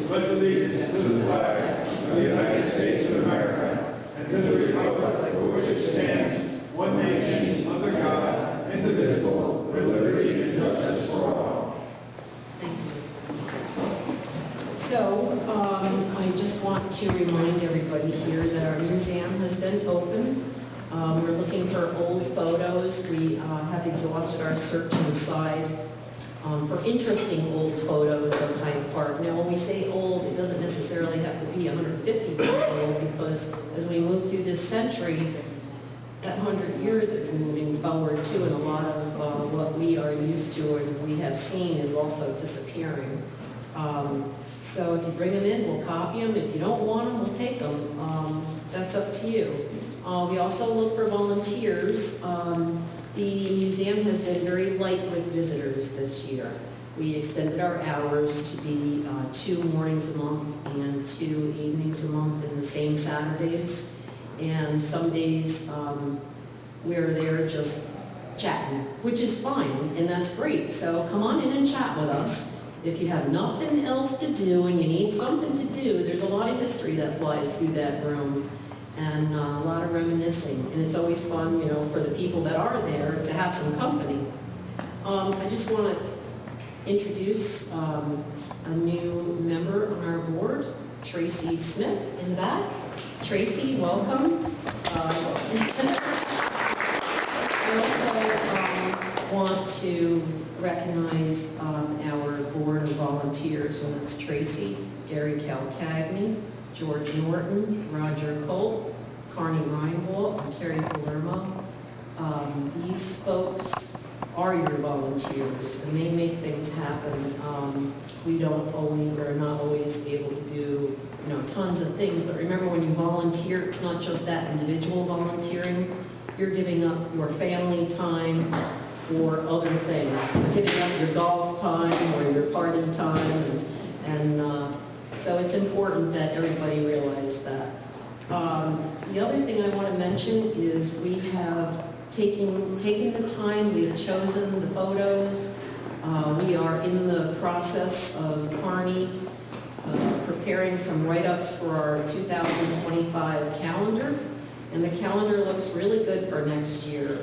pledge allegiance to the flag of the United States of America and to the republic for which it stands, one nation, under God, indivisible, with liberty and justice for all. Thank you. So, I just want to remind everybody here that our museum has been open. We're looking for old photos. We have exhausted our search inside for interesting old photos of Hyde Park. Now, when we say old, it doesn't necessarily have to be 150 years old, because as we move through this century, that 100 years is moving forward too, and a lot of what we are used to and we have seen is also disappearing. So if you bring them in, we'll copy them. If you don't want them, we'll take them. That's up to you. We also look for volunteers. The museum has been very light with visitors this year. We extended our hours to be 2 mornings a month and 2 evenings a month in the same Saturdays. And some days we're there just chatting, which is fine, and that's great. So come on in and chat with us. If you have nothing else to do and you need something to do, there's a lot of history that flies through that room, and a lot of reminiscing. And it's always fun, you know, for the people that are there to have some company. I just want to introduce a new member on our board, Tracy Smith in the back. Tracy, welcome. I also want to recognize our board of volunteers, and that's Tracy, Gary Calcagney, George Norton, Roger Colt, Carney Reinwald, and Carrie Palermo. These folks are your volunteers, and they make things happen. We don't always, we're not always able to do, you know, tons of things, but remember, when you volunteer, it's not just that individual volunteering. You're giving up your family time for other things. You're giving up your golf time or your party time, and so it's important that everybody realize that. The other thing I want to mention is we have taken the time, we have chosen the photos. We are in the process of Carney preparing some write-ups for our 2025 calendar, and the calendar looks really good for next year.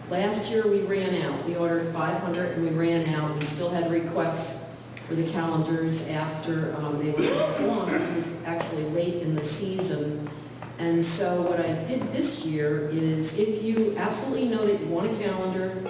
Last year we ran out. We ordered 500 and we ran out. We still had requests for the calendars after they were long, which was actually late in the season. And so what I did this year is, if you absolutely know that you want a calendar,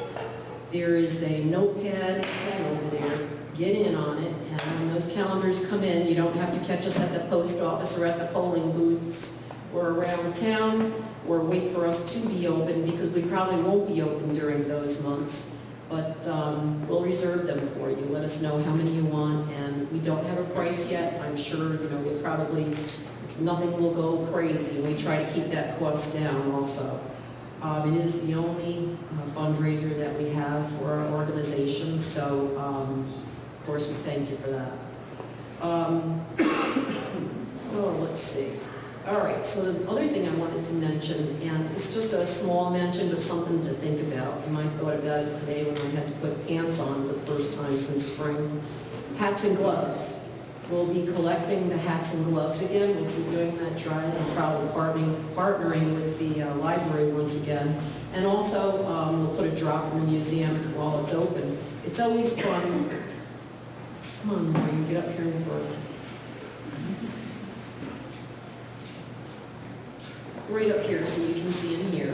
there is a notepad pen over there. Get in on it, and when those calendars come in, you don't have to catch us at the post office or at the polling booths or around town, or wait for us to be open, because we probably won't be open during those months. But we'll reserve them for you. Let us know how many you want, and we don't have a price yet. I'm sure, you know, we'll probably, nothing will go crazy. We try to keep that cost down also. It is the only fundraiser that we have for our organization, so of course we thank you for that. Oh, let's see. All right, so the other thing I wanted to mention, and it's just a small mention, but something to think about, and I thought about it today when I had to put pants on for the first time since spring. Hats and gloves. We'll be collecting the hats and gloves again. We'll be doing that drive and probably partnering with the library once again. And also, we'll put a drop in the museum while it's open. It's always fun. Come on, Maureen, get up here in front. Right up here so you can see in here.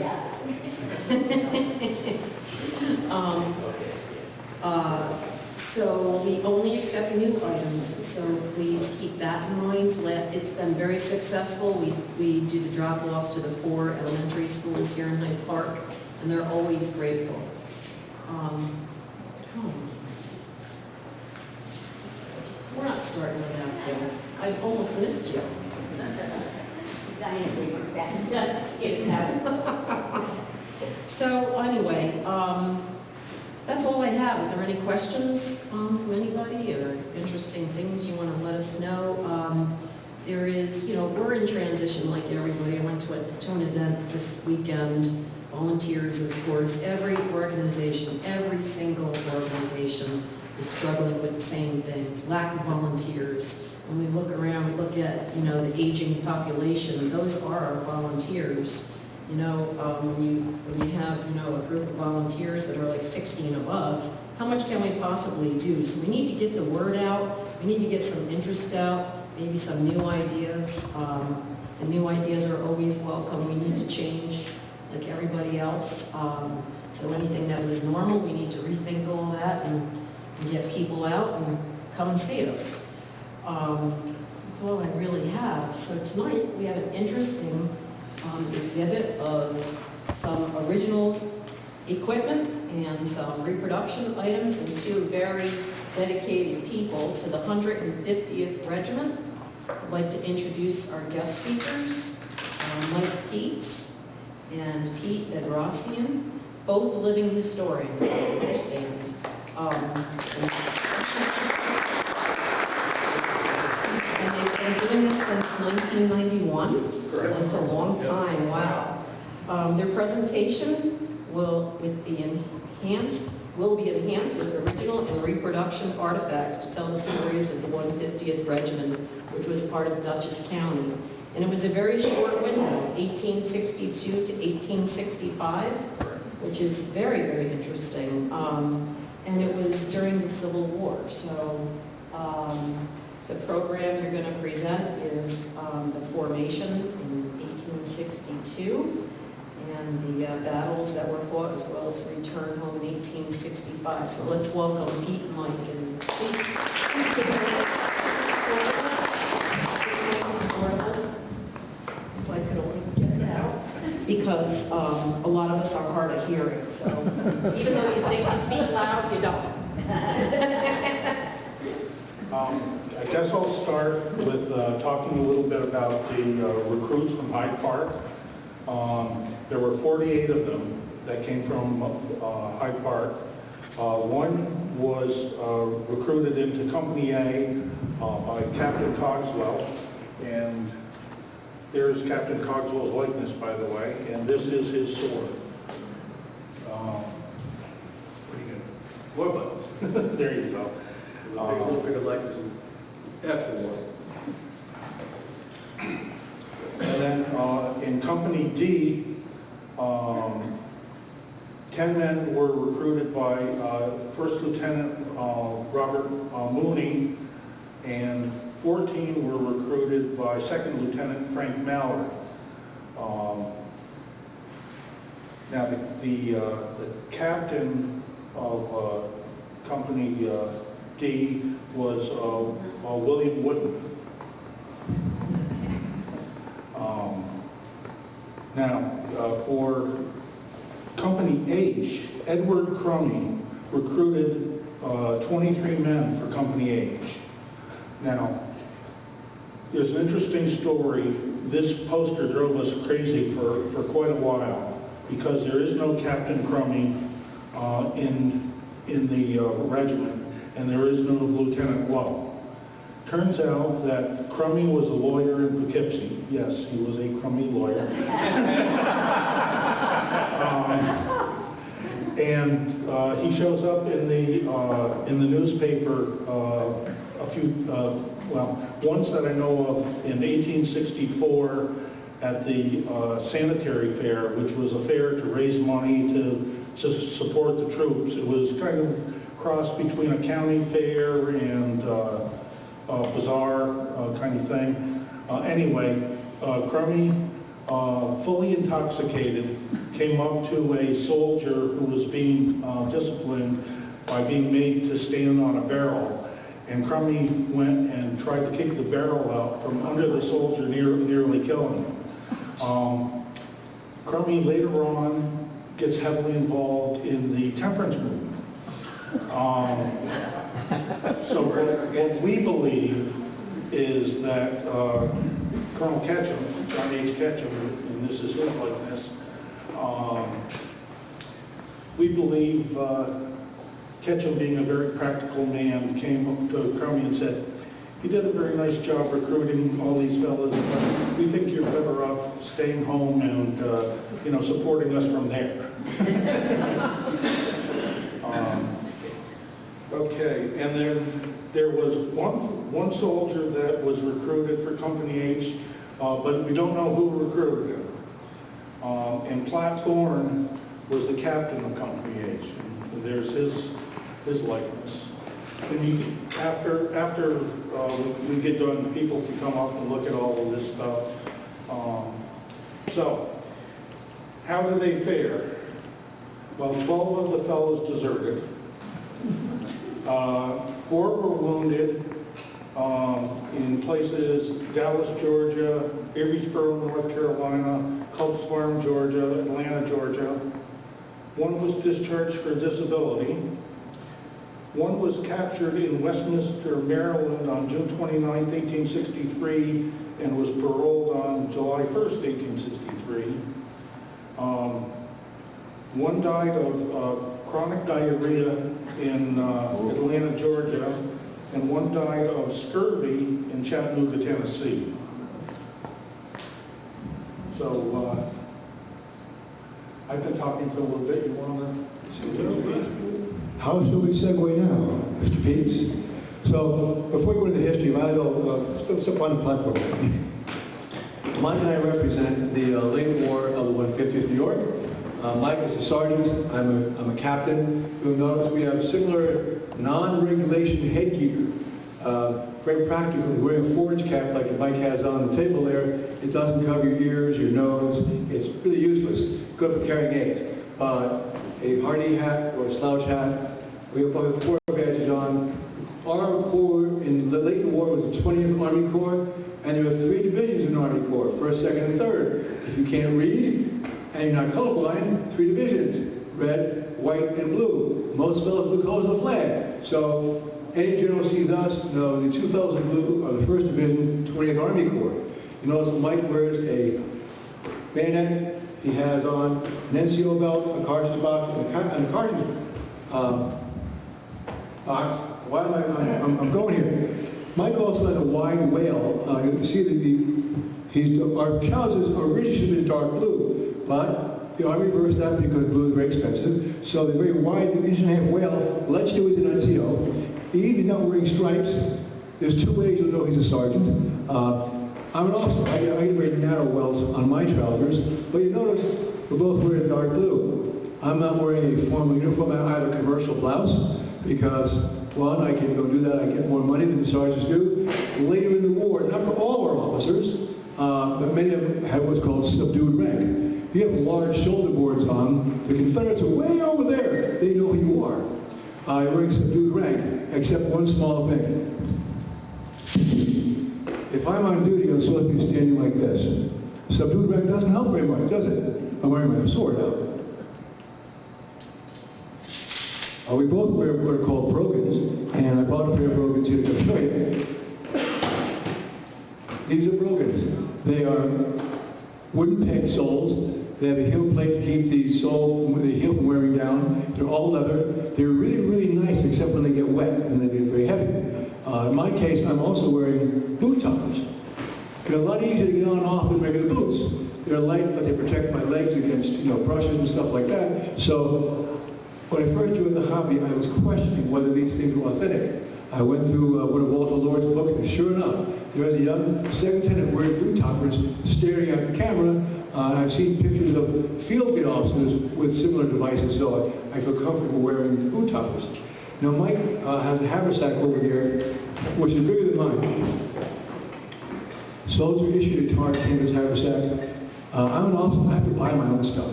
So we only accept new items, so please keep that in mind. It's been very successful. We do the drop-offs to the 4 elementary schools here in Hyde Park, and they're always grateful. We're not starting without Jill. I've almost missed you. So anyway, that's all I have. Is there any questions from anybody or interesting things you want to let us know? There is, you know, we're in transition like everybody. I went to an event this weekend. Volunteers, of course, every organization, every single organization is struggling with the same things, lack of volunteers. When we look around, we look at, the aging population, those are our volunteers. When you have, a group of volunteers that are like 60 and above, how much can we possibly do? So we need to get the word out, we need to get some interest out, maybe some new ideas. And new ideas are always welcome. We need to change like everybody else. So anything that was normal, we need to rethink all that and get people out and come and see us. That's all I really have. So tonight we have an interesting exhibit of some original equipment and some reproduction items and two very dedicated people to the 150th Regiment. I'd like to introduce our guest speakers, Mike Peets and Pete Edrossian, both living historians, I understand. And they've been doing this since 1991. Correct. That's a long time, wow. Their presentation will be enhanced with original and reproduction artifacts to tell the stories of the 150th Regiment, which was part of Dutchess County. And it was a very short window, 1862 to 1865, which is very, very interesting. And it was during the Civil War. So the program you're going to present is the formation in 1862 and the battles that were fought, as well as the return home in 1865. So let's welcome Pete and Mike. And please give them if I could only get it out. Because a lot of us are hard of hearing, so even though you think you speak loud, you don't. I guess I'll start with talking a little bit about the recruits from Hyde Park. There were 48 of them that came from Hyde Park. One was recruited into Company A by Captain Cogswell, and there's Captain Cogswell's likeness, by the way, and this is his sword. Pretty good. War buttons. There you go. A little bigger likeness after the war. And then in Company D, 10 men were recruited by First Lieutenant Robert Mooney, and 14 were recruited by Second Lieutenant Frank Mallard. Now the captain of Company D was William Woodman. For Company H, Edward Crummy recruited 23 men for Company H. Now, there's an interesting story. This poster drove us crazy for quite a while because there is no Captain Crummy in the regiment, and there is no Lieutenant Lowe. Turns out that Crummy was a lawyer in Poughkeepsie. Yes, he was a Crummy lawyer. And he shows up in the newspaper once that I know of in 1864 at the sanitary fair, which was a fair to raise money to support the troops. It was kind of cross between a county fair and bazaar kind of thing. Anyway, Crummy, fully intoxicated, came up to a soldier who was being disciplined by being made to stand on a barrel. And Crummy went and tried to kick the barrel out from under the soldier, nearly killing him. Crummy later on gets heavily involved in the temperance movement. So what we believe is that Colonel Ketchum, John H. Ketchum, and this is his likeness, we believe Ketchum, being a very practical man, came up to Crummy and said, "You did a very nice job recruiting all these fellas, but we think you're better off staying home and supporting us from there." Okay, and then there was one soldier that was recruited for Company H, but we don't know who recruited him. And Platt Thorne was the captain of Company H, and there's his likeness. And after we get done, people can come up and look at all of this stuff. So, how did they fare? Well, 12 of the fellows deserted. 4 were wounded in places Dallas, Georgia, Evansboro, North Carolina, Culps Farm, Georgia, Atlanta, Georgia. 1 was discharged for disability. 1 was captured in Westminster, Maryland on June 29, 1863, and was paroled on July 1st, 1863. 1 died of chronic diarrhea in Atlanta, Georgia, and 1 died of scurvy in Chattanooga, Tennessee. So I've been talking for a little bit. You want to? How shall we segue now, Mr. Peets? So before we go into history, might as well still step on the platform. Mike and I represent the late war of the 150th New York. Mike is a sergeant. I'm a captain. You'll notice we have similar non-regulation headgear. Very practically, wearing a forage cap like Mike has on the table there. It doesn't cover your ears, your nose. It's really useless. Good for carrying eggs. A hardy hat or a slouch hat. We have 4 badges on. Our corps in the late war was the 20th Army Corps, and there are 3 divisions in the Army Corps, 1st, 2nd, and 3rd. If you can't read and you're not colorblind, 3 divisions, red, white, and blue. Most fellows look colors of the flag. So any general sees us, no, the 2 fellows in blue are the 1st Division, 20th Army Corps. You notice Mike wears a bayonet. He has on an NCO belt, a cartridge box, and a cartridge box. Why am I'm going here? Mike also has a wide wale. You can see that our trousers originally should have been dark blue, but the Army reversed that because blue is very expensive. So the very wide 1.5-inch wale lets you with an NCO. Even not wearing stripes. There's 2 ways you'll know he's a sergeant. I'm an officer. I get very narrow welts on my trousers, but you notice we're both wearing dark blue. I'm not wearing a formal uniform. I have a commercial blouse because, 1, I can go do that. I get more money than the sergeants do. Later in the war, not for all our officers, but many of them had what's called subdued rank. You have large shoulder boards on. The Confederates are way over there. They know who you are. You're wearing subdued rank, except one small thing. If I'm on duty, I'm supposed to be standing like this. Subdued rank doesn't help very much, does it? I'm wearing my sword out. We both wear what are called brogans, and I brought a pair of brogans here to show you. These are brogans. They are wooden peg soles. They have a heel plate to keep the heel from wearing down. They're all leather. They're really, really nice, except when they get wet and they get very heavy. In my case, I'm also wearing boot toppers. They're a lot easier to get on and off than regular boots. They're light, but they protect my legs against, brushes and stuff like that. So when I first joined the hobby, I was questioning whether these things were authentic. I went through one of Walter Lord's books, and sure enough, there was a young second lieutenant wearing boot toppers staring at the camera. I've seen pictures of field gate officers with similar devices, so I feel comfortable wearing boot toppers. Now, Mike has a haversack over here, which is bigger than mine. Soldier issued a tar canvas haversack. I'm an officer, I have to buy my own stuff.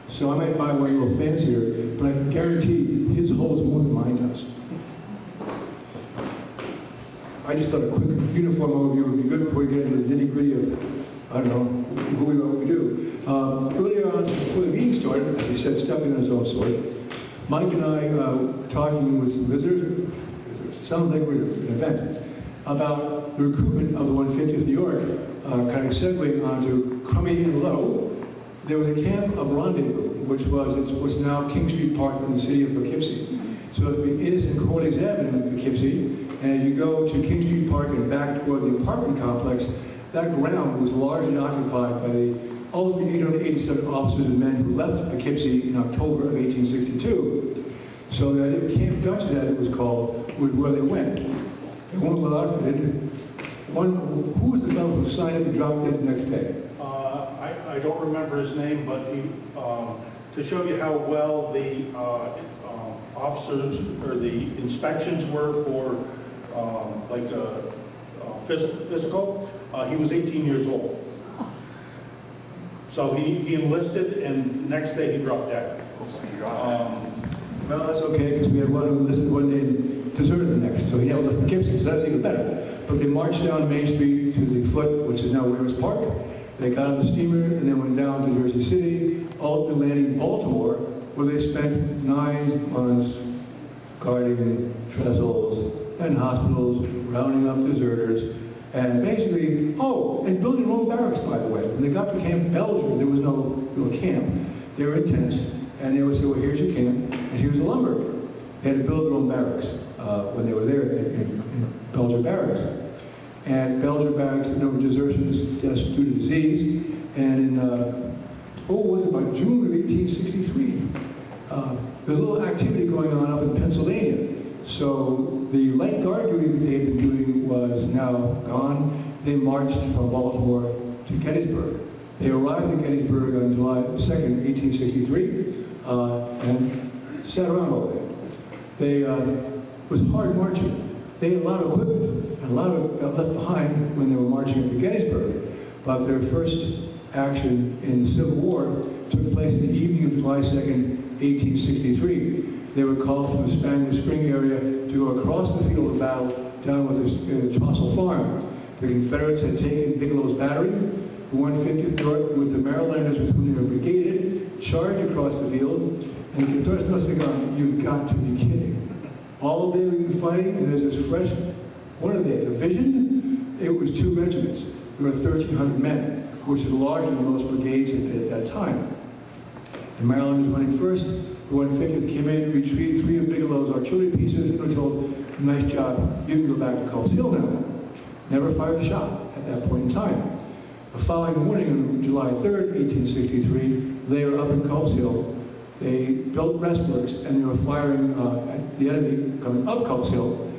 So I might buy one a little fancier, but I can guarantee his holds more than mine does. I just thought a quick uniform overview would be good before we get into the nitty-gritty of, I don't know, who we are, what we do. Earlier on, before the meeting started, as he said, stepping on his own sword, Mike and I were talking with some visitors, it sounds like we're at an event, about the recruitment of the 150th New York, kind of segueing onto Crummy and Low. There was a camp of rendezvous, which was what's now King Street Park in the city of Poughkeepsie. So it would be Innocent Corley's Avenue in Poughkeepsie, and as you go to King Street Park and back toward the apartment complex, that ground was largely occupied by the ultimately 887 officers and men who left Poughkeepsie in October of 1862. So the idea of Camp Dutch, as it was called, was where they went. They weren't well outfitted. Who was the fellow who signed up and dropped dead the next day? I don't remember his name, but he, to show you how well the officers or the inspections were for physical, he was 18 years old. So he enlisted, and the next day he dropped dead. Well, that's okay, because we had one who enlisted one day and deserted the next, so he never left Poughkeepsie, so that's even better. But they marched down Main Street to the Foot, which is now Weir's Park. They got on the steamer and then went down to Jersey City, ultimately landing in Baltimore, where they spent 9 months guarding trestles and hospitals, rounding up deserters, and basically, and building their own barracks, by the way. When they got to Camp Belgium, there was no real camp. They were in tents, and they would say, well, here's your camp, and here's the lumber. They had to build their own barracks when they were there in Belgium Barracks. And Belgium Barracks, the number of desertions, deaths due to disease, and in, by June of 1863, there's a little activity going on up in Pennsylvania. So the light guard duty that they had been doing was now gone. They marched from Baltimore to Gettysburg. They arrived in Gettysburg on July 2nd, 1863, and sat around all day. It was hard marching. They had a lot of equipment, and a lot of it got left behind when they were marching into Gettysburg. But their first action in the Civil War took place in the evening of July 2nd, 1863. They were called from the Spanish Spring area to go across the field of battle down with the Trossel Farm. The Confederates had taken Bigelow's battery. The 150th with the Marylanders with whom they were brigaded, charged across the field, and the Confederates must have gone, you've got to be kidding. All day we've been fighting, and there's this fresh, what are they, a division? It was 2 regiments. There were 1,300 men, which is larger than most brigades had been at that time. The Marylanders went in first. The 150th came in, retrieved 3 of Bigelow's artillery pieces, and were told, nice job, you can go back to Culp's Hill now. Never fired a shot at that point in time. The following morning, on July 3rd, 1863, they were up in Culp's Hill. They built breastworks, and they were firing at the enemy coming up Culp's Hill.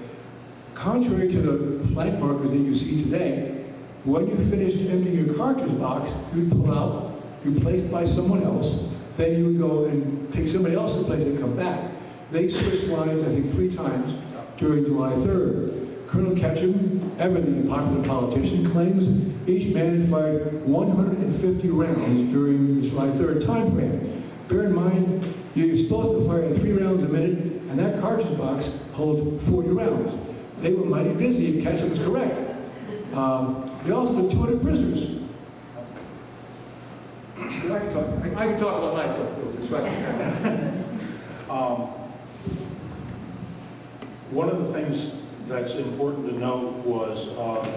Contrary to the flank markers that you see today, when you finished emptying your cartridge box, you'd pull out, replaced by someone else, then you would go and take somebody else's place and come back. They switched lines, I think, 3 times during July 3rd. Colonel Ketchum, ever the popular politician, claims each man had fired 150 rounds during the July 3rd time frame. Bear in mind, you're supposed to fire 3 rounds a minute, and that cartridge box holds 40 rounds. They were mighty busy, if Ketchum was correct. They also took 200 prisoners. I can talk all night, so it's right. One of the things that's important to note was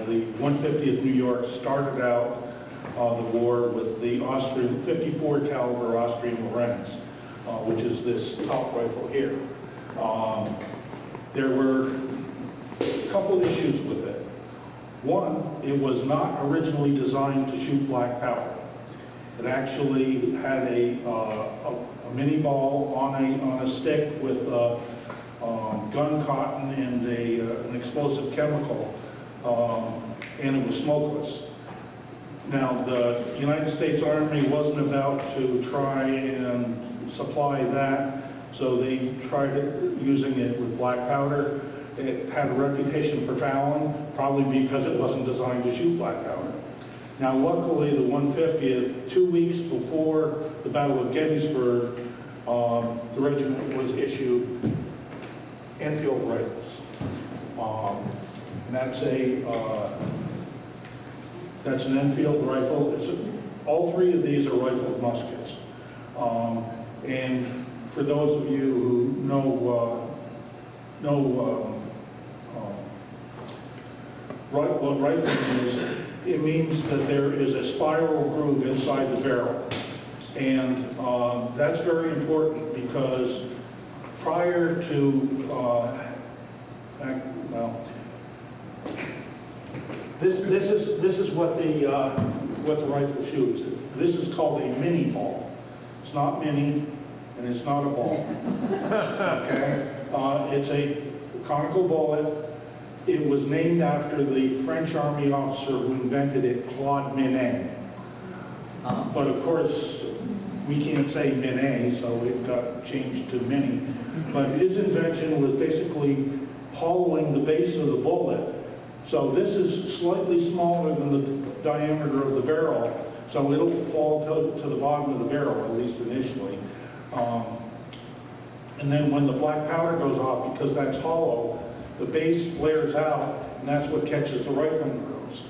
the 150th New York started out the war with the Austrian 54 caliber Austrian Lorenz, which is this top rifle here. There were a couple issues with it. One, it was not originally designed to shoot black powder. It actually had a mini ball on a stick with gun cotton and an explosive chemical, and it was smokeless. Now, the United States Army wasn't about to try and supply that, so they tried using it with black powder. It had a reputation for fouling, probably because it wasn't designed to shoot black powder. Now, luckily, the 150th, 2 weeks before the Battle of Gettysburg, the regiment was issued Enfield rifles. And that's an Enfield rifle. All 3 of these are rifled muskets. And for those of you who know what rifling is, it means that there is a spiral groove inside the barrel. And that's very important because prior to, this is what the rifle shoots. This is called a mini ball. It's not mini, and it's not a ball. Okay? It's a conical bullet. It was named after the French Army officer who invented it, Claude Minié. But of course, we can't say Minié, so it got changed to Mini. But his invention was basically hollowing the base of the bullet. So this is slightly smaller than the diameter of the barrel, so it'll fall to the bottom of the barrel, at least initially. And then when the black powder goes off, because that's hollow, the base flares out, and that's what catches the rifling arrows.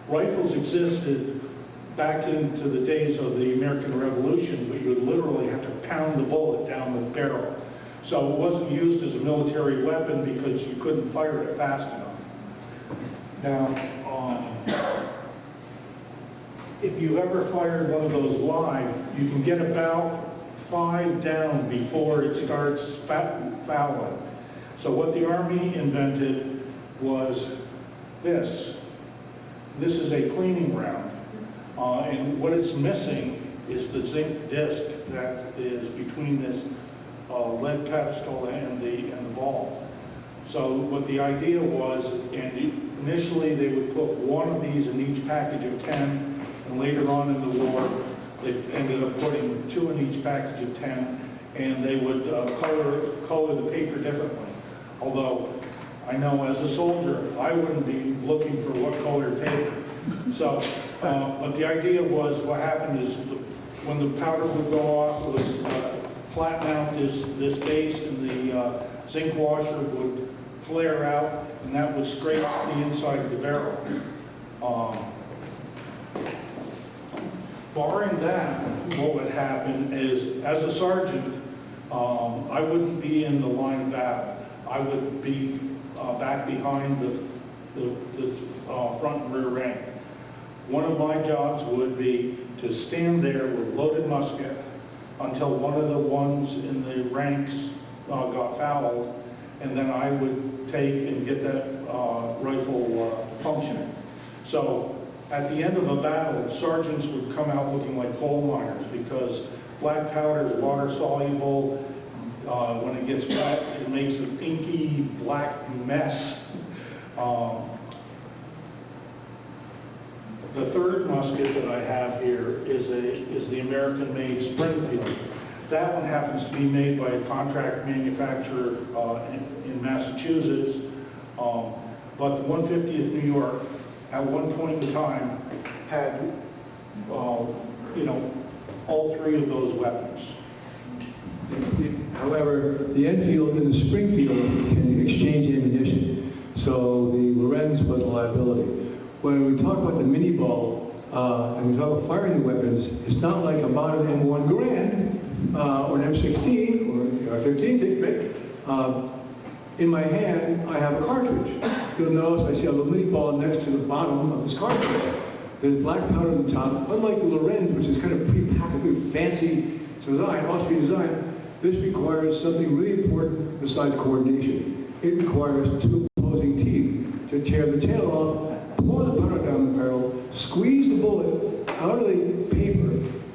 Rifles existed back into the days of the American Revolution, but you would literally have to pound the bullet down the barrel. So it wasn't used as a military weapon because you couldn't fire it fast enough. Now, if you ever fired one of those live, you can get about 5 down before it starts fouling. So what the Army invented was this. This is a cleaning round. And what it's missing is the zinc disc that is between this lead pedestal and the ball. So what the idea was, and initially they would put one of these in each package of 10, and later on in the war, they ended up putting 2 in each package of 10, and they would color the paper differently. Although, I know as a soldier, I wouldn't be looking for what color paper. So, but the idea was, what happened is when the powder would go off, it would flatten out this base, and the zinc washer would flare out, and that would scrape the inside of the barrel. Barring that, what would happen is, as a sergeant, I wouldn't be in the line of battle. I would be back behind the front and rear rank. One of my jobs would be to stand there with loaded musket until one of the ones in the ranks got fouled, and then I would take and get that rifle functioning. So at the end of a battle, sergeants would come out looking like coal miners because black powder is water soluble. When it gets wet, it makes an inky black mess. The third musket that I have here is the American-made Springfield. That one happens to be made by a contract manufacturer in Massachusetts. But the 150th New York, at one point in time, had, all 3 of those weapons. However, the Enfield and the Springfield can exchange ammunition, so the Lorenz was a liability. When we talk about the mini ball and we talk about firing weapons, it's not like a modern M1 Garand or an M16 or AR-15, take your pick. In my hand, I have a cartridge. You'll notice I see a little mini ball next to the bottom of this cartridge. There's black powder on the top. Unlike the Lorenz, which is kind of pre-packaged, very fancy design, Austrian design, this requires something really important besides coordination. It requires 2 opposing teeth to tear the tail off, pour the powder down the barrel, squeeze the bullet out of the paper,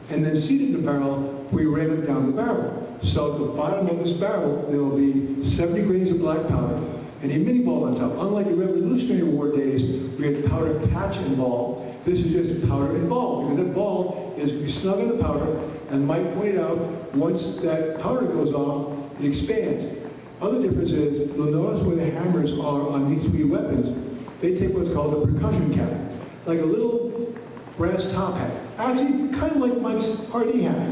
and then seat it in the barrel where you ram it down the barrel. So at the bottom of this barrel, there will be 70 grains of black powder and a mini ball on top. Unlike the Revolutionary War days, we had powder patch and ball. This is just powder and ball, because that ball is we snug in the powder. As Mike pointed out, once that powder goes off, it expands. Other difference is, you'll notice where the hammers are on these 3 weapons. They take what's called a percussion cap, like a little brass top hat. Actually, kind of like Mike's Hardy hat.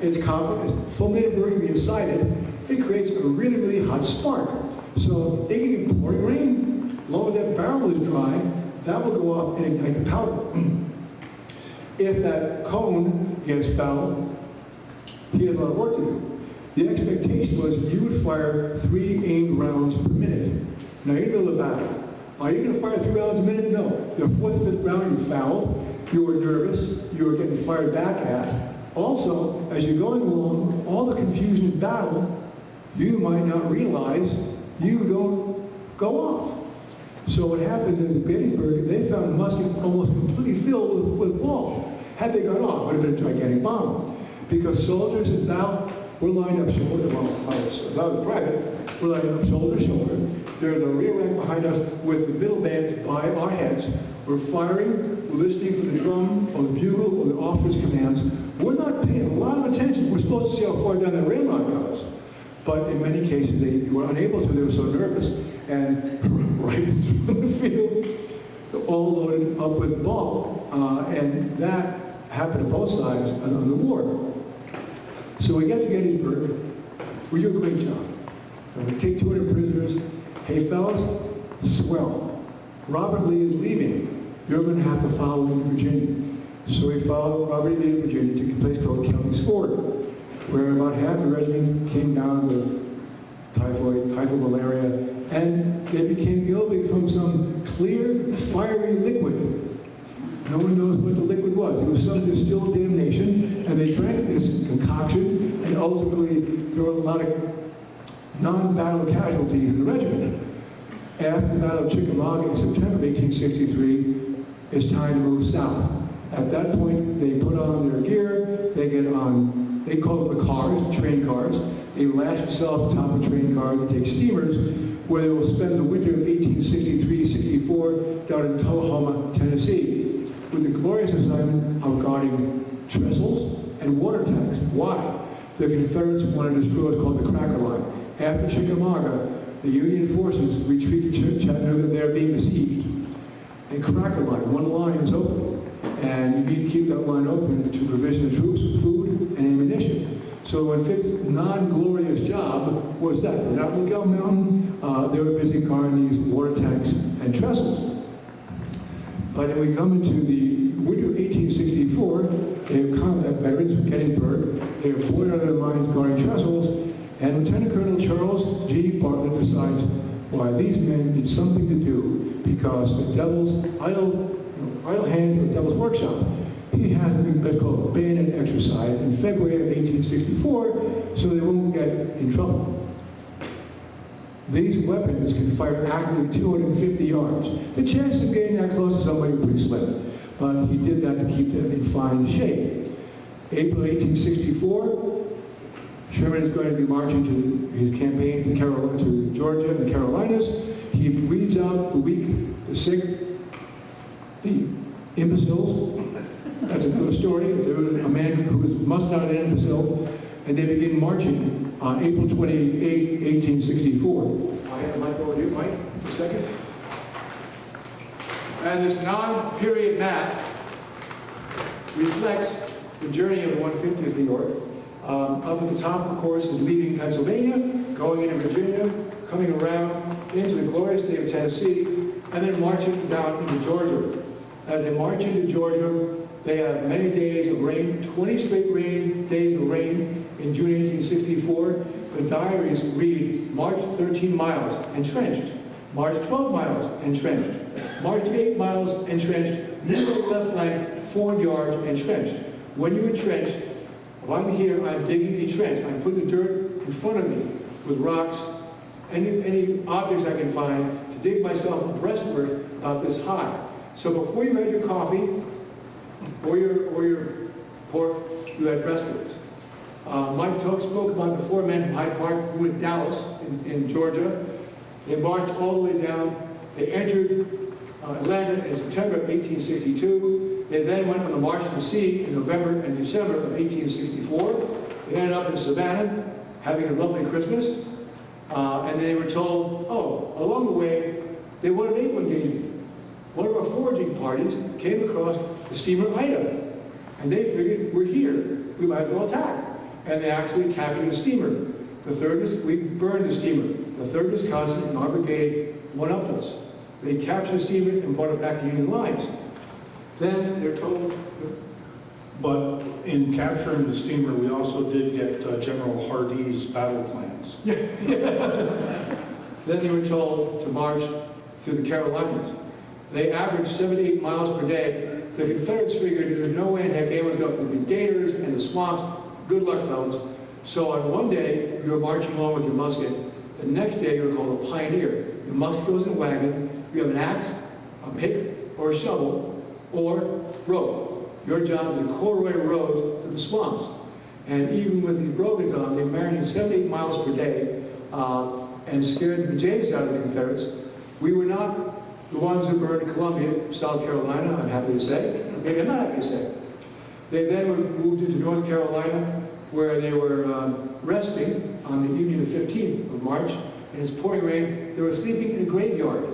It's copper, it's fulminated mercury inside it. It creates a really, really hot spark. So it can be pouring rain. As long as that barrel is dry, that will go off and ignite the powder. If that cone gets fouled, he has a lot of work to do. The expectation was you would fire 3 aimed rounds per minute. Now you're in the middle of the battle. Are you going to fire 3 rounds a minute? No. The 4th or 5th round you fouled, you were nervous, you were getting fired back at. Also, as you're going along, all the confusion in battle, you might not realize you don't go off. So what happens in Gettysburg, they found muskets almost completely filled with balls. Had they gone off, it would have been a gigantic bomb. Because soldiers in battle We're lined up shoulder, well, private, we're lined up shoulder to shoulder. There's a rear rank behind us with the middle bands by our heads. We're firing, we're listening for the drum or the bugle or the officer's commands. We're not paying a lot of attention. We're supposed to see how far down the rail line goes. But in many cases, they were unable to. They were so nervous. And right through the field, all loaded up with ball. And that happened to both sides of the war. So we get to Gettysburg. We do a great job. And we take 200 prisoners. Hey, fellas, swell. Robert Lee is leaving. You're going to have to follow him in Virginia. So we followed Robert Lee in Virginia to a place called Kelly's Ford, where about half the regiment came down with typhoid, malaria, and they became ill from some clear, fiery liquid. No one knows what the liquid was. It was some distilled damnation, and they drank this concoction, and ultimately there were a lot of non-battle casualties in the regiment. After the Battle of Chickamauga in September of 1863, it's time to move south. At that point, they put on their gear, they get on, they call them the cars, train cars. They lash themselves on top of train cars and take steamers, where they will spend the winter of 1863-64 down in Tullahoma, Tennessee, with the glorious assignment of guarding trestles and water tanks. Why? The Confederates wanted to destroy what's called the Cracker Line. After Chickamauga, the Union forces retreat to Chattanooga. They're being besieged. A Cracker Line, one line is open, and you need to keep that line open to provision the troops with food and ammunition. So when Fifth's non-glorious job was that. They're not Lookout Mountain. They were busy guarding these water tanks and trestles. But then we come into the winter of 1864, they have combat veterans from Gettysburg. They are boarded out of their lines guarding trestles, and Lieutenant Colonel Charles G. Bartlett decides why these men need something to do, because the devil's idle hand in the devil's workshop. He has what's called bayonet exercise in February of 1864, so they won't get in trouble. These weapons can fire accurately 250 yards. The chances of getting that close to somebody were pretty slim, but he did that to keep them in fine shape. April 1864, Sherman is going to be marching to his campaign to Georgia and the Carolinas. He weeds out the weak, the sick, the imbeciles. That's another story. There was a man who was mustered out an imbecile, and they begin marching on April 28, 1864. I have the mic over to you, Mike, for a second. And this non-period map reflects the journey of the 150th New York. Up at the top, of course, is leaving Pennsylvania, going into Virginia, coming around into the glorious state of Tennessee, and then marching down into Georgia. As they march into Georgia, they have many days of rain, 20 straight days of rain in June 1864. The diaries read, March 13 miles, entrenched. March 12 miles, entrenched. March 8 miles, entrenched. Middle left flank, 4 yards, entrenched. When you entrench, if I'm here, I'm digging a trench. I'm putting the dirt in front of me with rocks, any objects I can find to dig myself a breastwork about this high. So before you had your coffee or your pork, you had breastworks. Mike spoke about the 4 men from Hyde Park who were in Dallas, in Georgia. They marched all the way down. They entered Atlanta in September of 1862. They then went on the March to the Sea in November and December of 1864. They ended up in Savannah, having a lovely Christmas. And they were told, oh, along the way, they won a naval engagement. One of our foraging parties came across the steamer Ida. And they figured, we're here, we might as well attack. And they actually captured the steamer. We burned the steamer. The 3rd Wisconsin and our brigade one-upped us. They captured the steamer and brought it back to Union lines. Then they're told... But in capturing the steamer, we also did get General Hardee's battle plans. Then they were told to march through the Carolinas. They averaged 7 to 8 miles per day. The Confederates figured there's no way in heck anyone was going to the gators and the swamps. Good luck, fellas. So on one day, you were marching along with your musket. The next day, you were called a pioneer. Your musket goes in a wagon. You have an axe, a pick, or a shovel, or rope. Your job is to corduroy roads through the swamps. And even with these brogans on, they marched 78 miles per day and scared the bejesus out of the Confederates. We were not the ones who burned Columbia, South Carolina, I'm happy to say. Maybe I'm not happy to say. They then were moved into North Carolina, where they were resting on the evening of the 15th of March, and it's pouring rain. They were sleeping in a graveyard.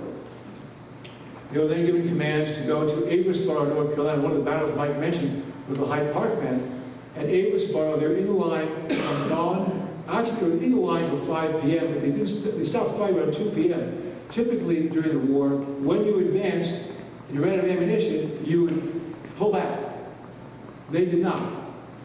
They were then given commands to go to Avisboro, North Carolina. One of the battles Mike mentioned with the Hyde Park men. At Avisboro, they were in the line from dawn. Actually, they were in the line until 5 p.m., but they stopped fighting around 2 p.m. Typically, during the war, when you advanced and you ran out of ammunition, you would pull back. They did not.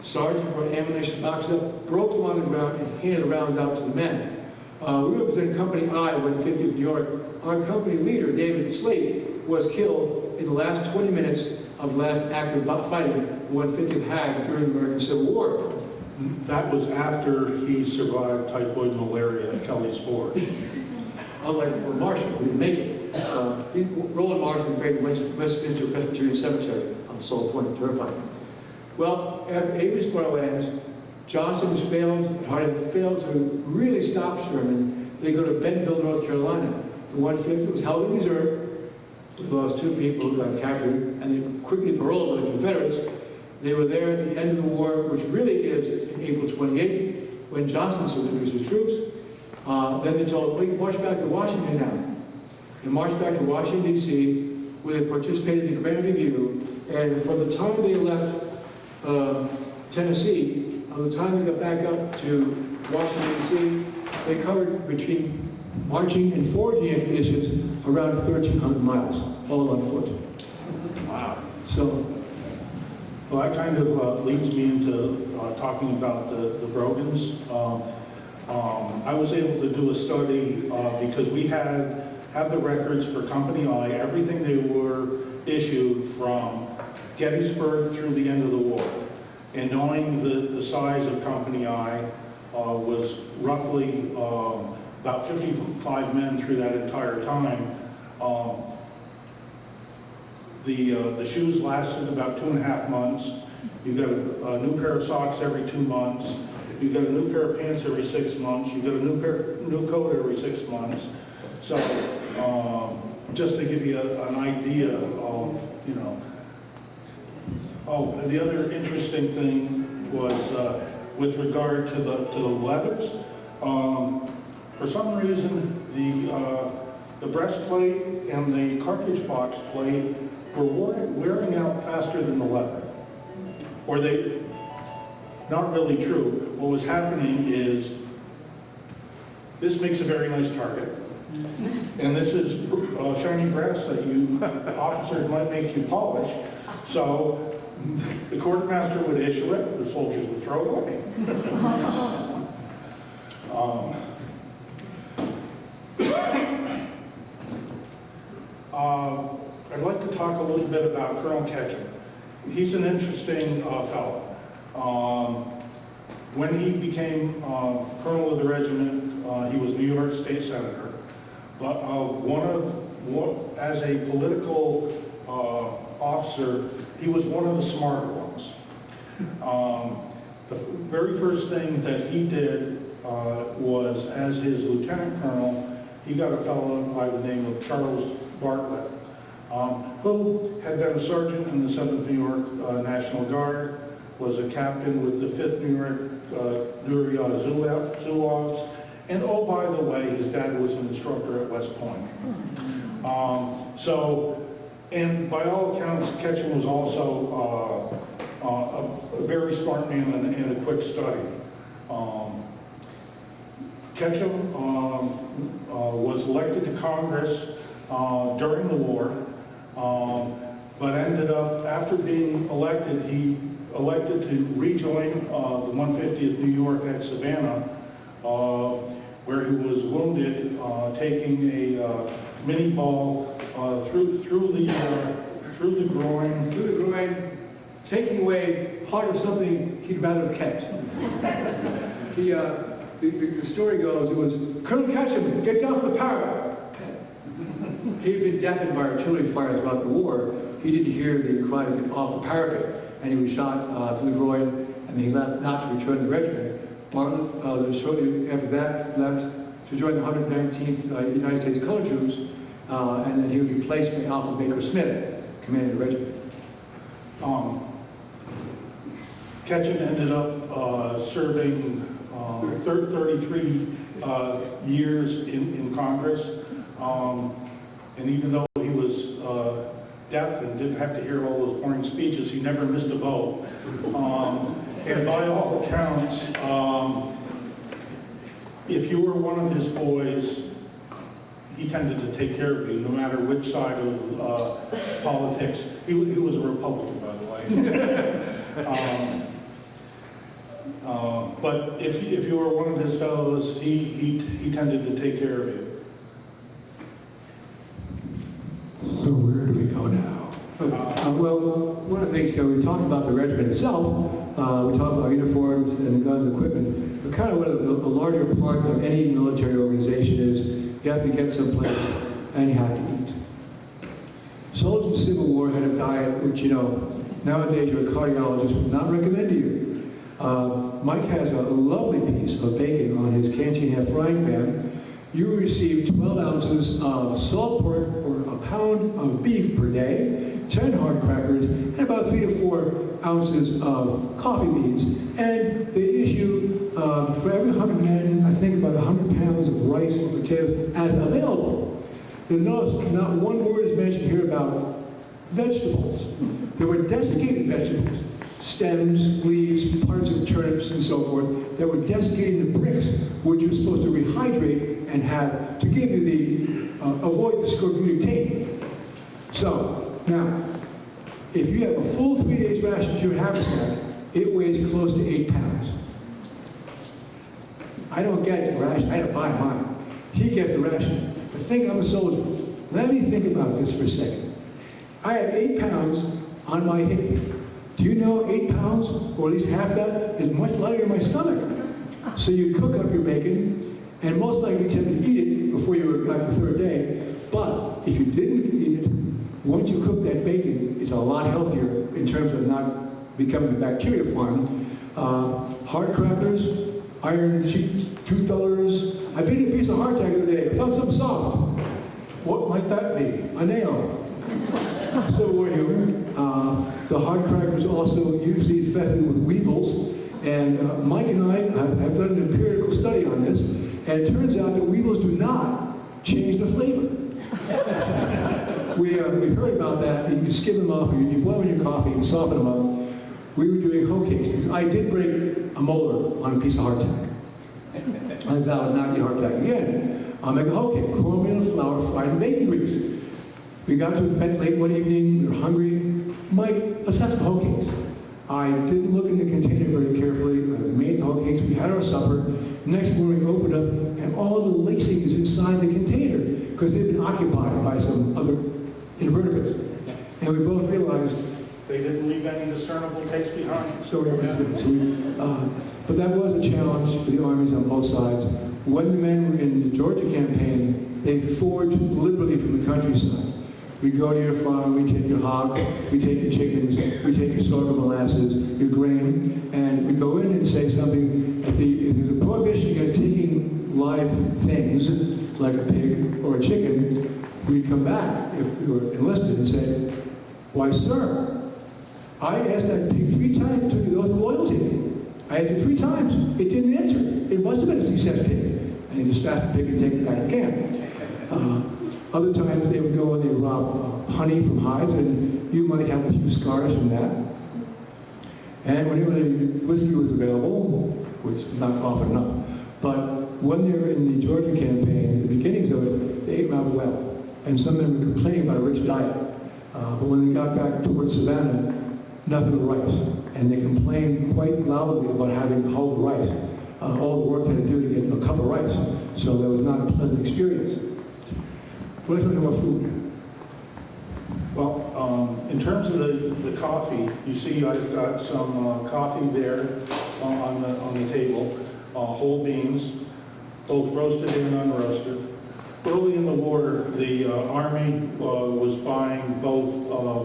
Sergeant brought ammunition boxes up, broke them on the ground, and handed rounds out to the men. We represent Company I, 150th New York. Our company leader, David Slate, was killed in the last 20 minutes of the last active fighting, 150th HAG during the American Civil War. That was after he survived typhoid malaria at Kelly's Ford. Unlike Roland Marshall, who didn't make it. Roland Marshall is buried in Westminster Presbyterian Cemetery on the Salt Point Turnpike. Well, after Avisboro ends, Johnston has failed, Harding failed to really stop Sherman. They go to Bentonville, North Carolina. The 150th was held in reserve. We lost 2 people who got captured, and they quickly paroled by the Confederates. They were there at the end of the war, which really is April 28th, when Johnston surrenders his troops. Then they're told, we can march back to Washington now. They marched back to Washington, D.C., where they participated in the Grand Review, and from the time they left Tennessee, on the time they got back up to Washington, D.C., they covered between marching and foraging expeditions around 1,300 miles, all on foot. Wow. So, Well, that kind of leads me into talking about the Brogans. I was able to do a study because we have the records for Company I, everything they were issued from Gettysburg through the end of the war. And knowing the size of Company I was roughly about 55 men through that entire time. The shoes lasted about 2.5 months. You got a new pair of socks every 2 months. You got a new pair of pants every 6 months. You got a new coat every 6 months. So just to give you an idea of, you know. Oh, and the other interesting thing was with regard to the leathers. For some reason, the breastplate and the cartridge box plate were wearing out faster than the leather. Or they, not really true. What was happening is, this makes a very nice target. And this is shiny brass that you officers might make you polish. So the quartermaster would issue it, the soldiers would throw it away. I'd like to talk a little bit about Colonel Ketchum. He's an interesting fellow. When he became colonel of the regiment, he was New York State Senator. But as a political officer, he was one of the smarter ones. The very first thing that he did was, as his lieutenant colonel, he got a fellow by the name of Charles Bartlett, who had been a sergeant in the 7th New York National Guard, was a captain with the 5th New York Zouaves, and oh, by the way, his dad was an instructor at West Point. And by all accounts, Ketchum was also a very smart man and a quick study. Ketchum was elected to Congress during the war, but ended up, after being elected, he elected to rejoin the 150th New York at Savannah, where he was wounded taking a mini ball through the groin, taking away part of something he'd rather have kept. The story goes, it was, Colonel Ketchum, get down from the parapet. He'd been deafened by artillery fire throughout the war. He didn't hear the cry to get off the parapet, and he was shot through the groin, and and he left not to return to the regiment. Martin, shortly after that, left to join the 119th United States Colored Troops, and then he was replaced by Alfred Baker Smith, commanding the regiment. Ketchum ended up serving 33 years in Congress, and even though he was deaf and didn't have to hear all those boring speeches, he never missed a vote. And by all accounts, if you were one of his boys, he tended to take care of you, no matter which side of politics. He was a Republican, by the way. But if you were one of his fellows, he tended to take care of you. So where do we go now? Well, one of the things, we talked about the regiment itself, we talked about uniforms and the guns and equipment, but kind of what a larger part of any military organization is, you have to get someplace and you have to eat. Soldiers in the Civil War had a diet which, nowadays your cardiologist would not recommend to you. Mike has a lovely piece of bacon on his canteen frying pan. You will receive 12 ounces of salt pork or a pound of beef per day, 10 hard crackers, and about 3 to 4 ounces of coffee beans. And they issue, for every 100 men, I think about 100 pounds of rice or potatoes as available. You'll notice not one word is mentioned here about vegetables. There were desiccated vegetables, stems, leaves, parts of turnips, and so forth, that were desiccated into bricks, which you're supposed to rehydrate and have to give you the, avoid the scorbutic taint. So, now, if you have a full 3 days ration to your haversack, it weighs close to 8 pounds. I don't get the ration, I had to buy mine. He gets the ration. But think I'm a soldier. Let me think about this for a second. I have 8 pounds on my hip. Do you know 8 pounds, or at least half that, is much lighter in my stomach? So you cook up your bacon, and most likely tend to eat it before you were back the third day. But if you didn't eat it, once you cook that bacon, it's a lot healthier in terms of not becoming a bacteria farm. Hard crackers, iron tooth dullers. I bit a piece of hardtack the other day. I found something soft. What might that be? A nail. Civil War humor. The hard crackers also usually infected with weevils. And Mike and I have done an empirical study on this. And it turns out that weevils do not change the flavor. We heard about that. You skim them off, you boil in your coffee, and soften them up. We were doing hoe cakes because I did break a molar on a piece of hardtack. I vowed not to eat hardtack again. I'll make a hoe cake, cornmeal and flour fried in bacon grease. We got to an event late one evening, we were hungry. Mike, let's have some hoe cakes. I didn't look in the container very carefully. I made the hoe cakes, we had our supper. Next morning we opened up and all the lacing is inside the container because they'd been occupied by some other invertebrates. And we both realized They didn't leave any discernible taste behind. But that was a challenge for the armies on both sides. When the men were in the Georgia campaign, they foraged liberally from the countryside. We go to your farm, we take your hog, we take your chickens, we take your sorghum molasses, your grain, and we go in and say something. If there's a prohibition against taking live things, like a pig or a chicken, we'd come back if we were enlisted and say, "Why, sir, I asked that pig 3 times to the oath of loyalty. I asked it 3 times. It didn't answer. It must have been a success pig." And they just fast the pig and take it back to camp. Other times they would go and they would rob honey from hives, and you might have a few scars from that. And whenever the whiskey was available, which not often enough, but when they were in the Georgia campaign, the beginnings of it, they ate rather well. And some men were complaining about a rich diet. But when they got back towards Savannah, nothing but rice. And they complained quite loudly about having whole rice. All the work they had to do to get a cup of rice. So that was not a pleasant experience. What do you think about food? Well, in terms of the coffee, you see I've got some coffee there on the table, whole beans, both roasted and unroasted. Early in the war, the Army was buying both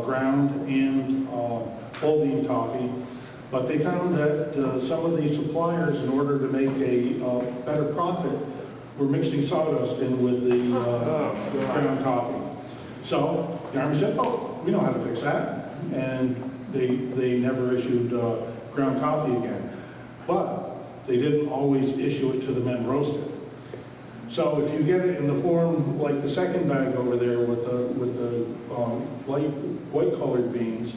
ground and whole bean coffee. But they found that some of these suppliers, in order to make a better profit, were mixing sawdust in with the ground coffee. So the Army said, oh, we know how to fix that. And they never issued ground coffee again. But they didn't always issue it to the men roasted. So if you get it in the form like the second bag over there with the white colored beans,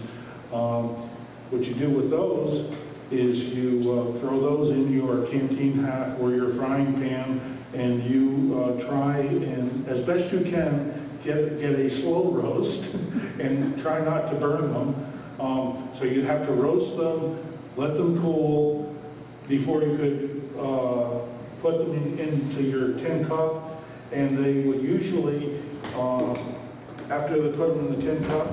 what you do with those is you throw those in your canteen half or your frying pan, and you try and, as best you can, get a slow roast and try not to burn them. So you'd have to roast them, let them cool before you could put them into your tin cup, and they would usually, after they put them in the tin cup,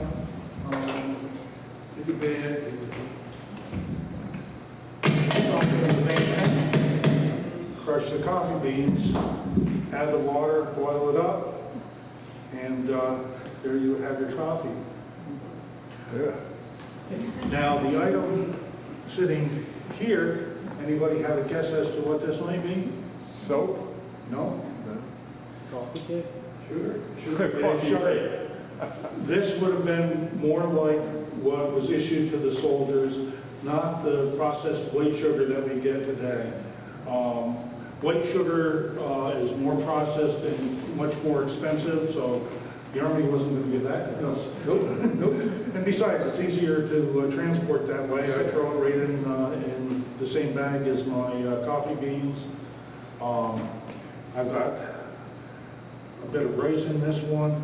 crush the coffee beans, add the water, boil it up, and there you have your coffee. Yeah. Now, the item sitting here, anybody have a guess as to what this might be? Soap? No? Coffee kit? Sugar. This would have been more like what was issued to the soldiers, not the processed white sugar that we get today. White sugar is more processed and much more expensive, so the Army wasn't going to give that to us. Nope. And besides, it's easier to transport that way. I throw it right in the same bag as my coffee beans. I've got a bit of rice in this one.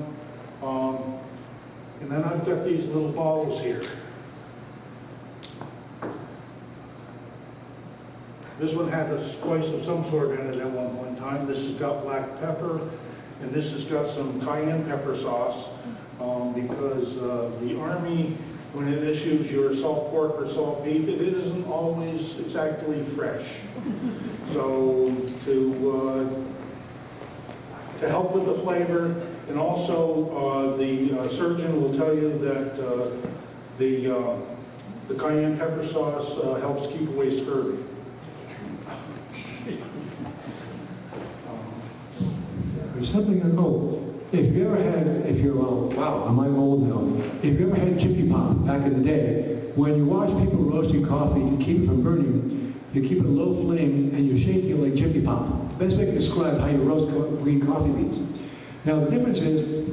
And then I've got these little balls here. This one had a spice of some sort in it at one point in time. This has got black pepper, and this has got some cayenne pepper sauce, because the Army, when it issues your salt pork or salt beef, it isn't always exactly fresh. So to help with the flavor, and also the surgeon will tell you that the cayenne pepper sauce helps keep away scurvy. There's something I know. If you ever had, wow, am I old now? If you ever had Jiffy Pop back in the day, when you watch people roasting coffee to keep it from burning, you keep it a low flame and you shake it like Jiffy Pop. The best way to describe how you roast green coffee beans. Now the difference is,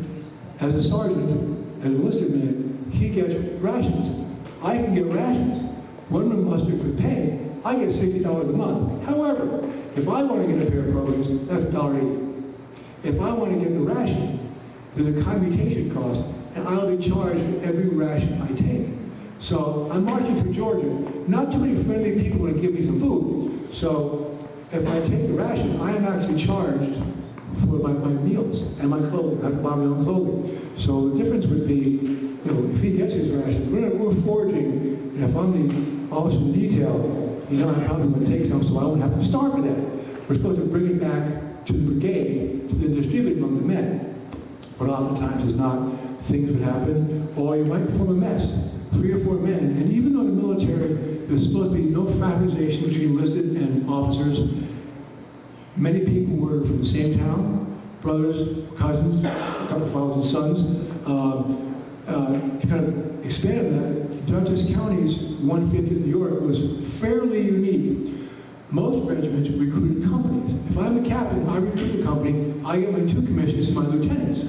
as a sergeant, as an enlisted man, he gets rations. I can get rations. When I'm mustered for pay, I get $60 a month. However, if I want to get a pair of programs, that's $1.80. If I want to get the ration, there's a commutation cost, and I'll be charged for every ration I take. So I'm marching through Georgia. Not too many friendly people want to give me some food. So if I take the ration, I am actually charged for my meals and my clothing. I have to buy my own clothing. So the difference would be, if he gets his ration, we're foraging, and if I'm the officer in detail, I probably would take some so I won't have to starve to death. We're supposed to bring it back to the brigade to then distribute among the men. But oftentimes it's not. Things would happen, or you might form a mess. 3 or 4 men, and even though in the military there's supposed to be no fraternization between enlisted and officers, many people were from the same town, brothers, cousins, a couple of fathers and sons. To kind of expand that, Dutchess County's 150th New York was fairly unique. Most regiments recruited companies. If I'm the captain, I recruit the company, I get my 2 commissions and my lieutenants.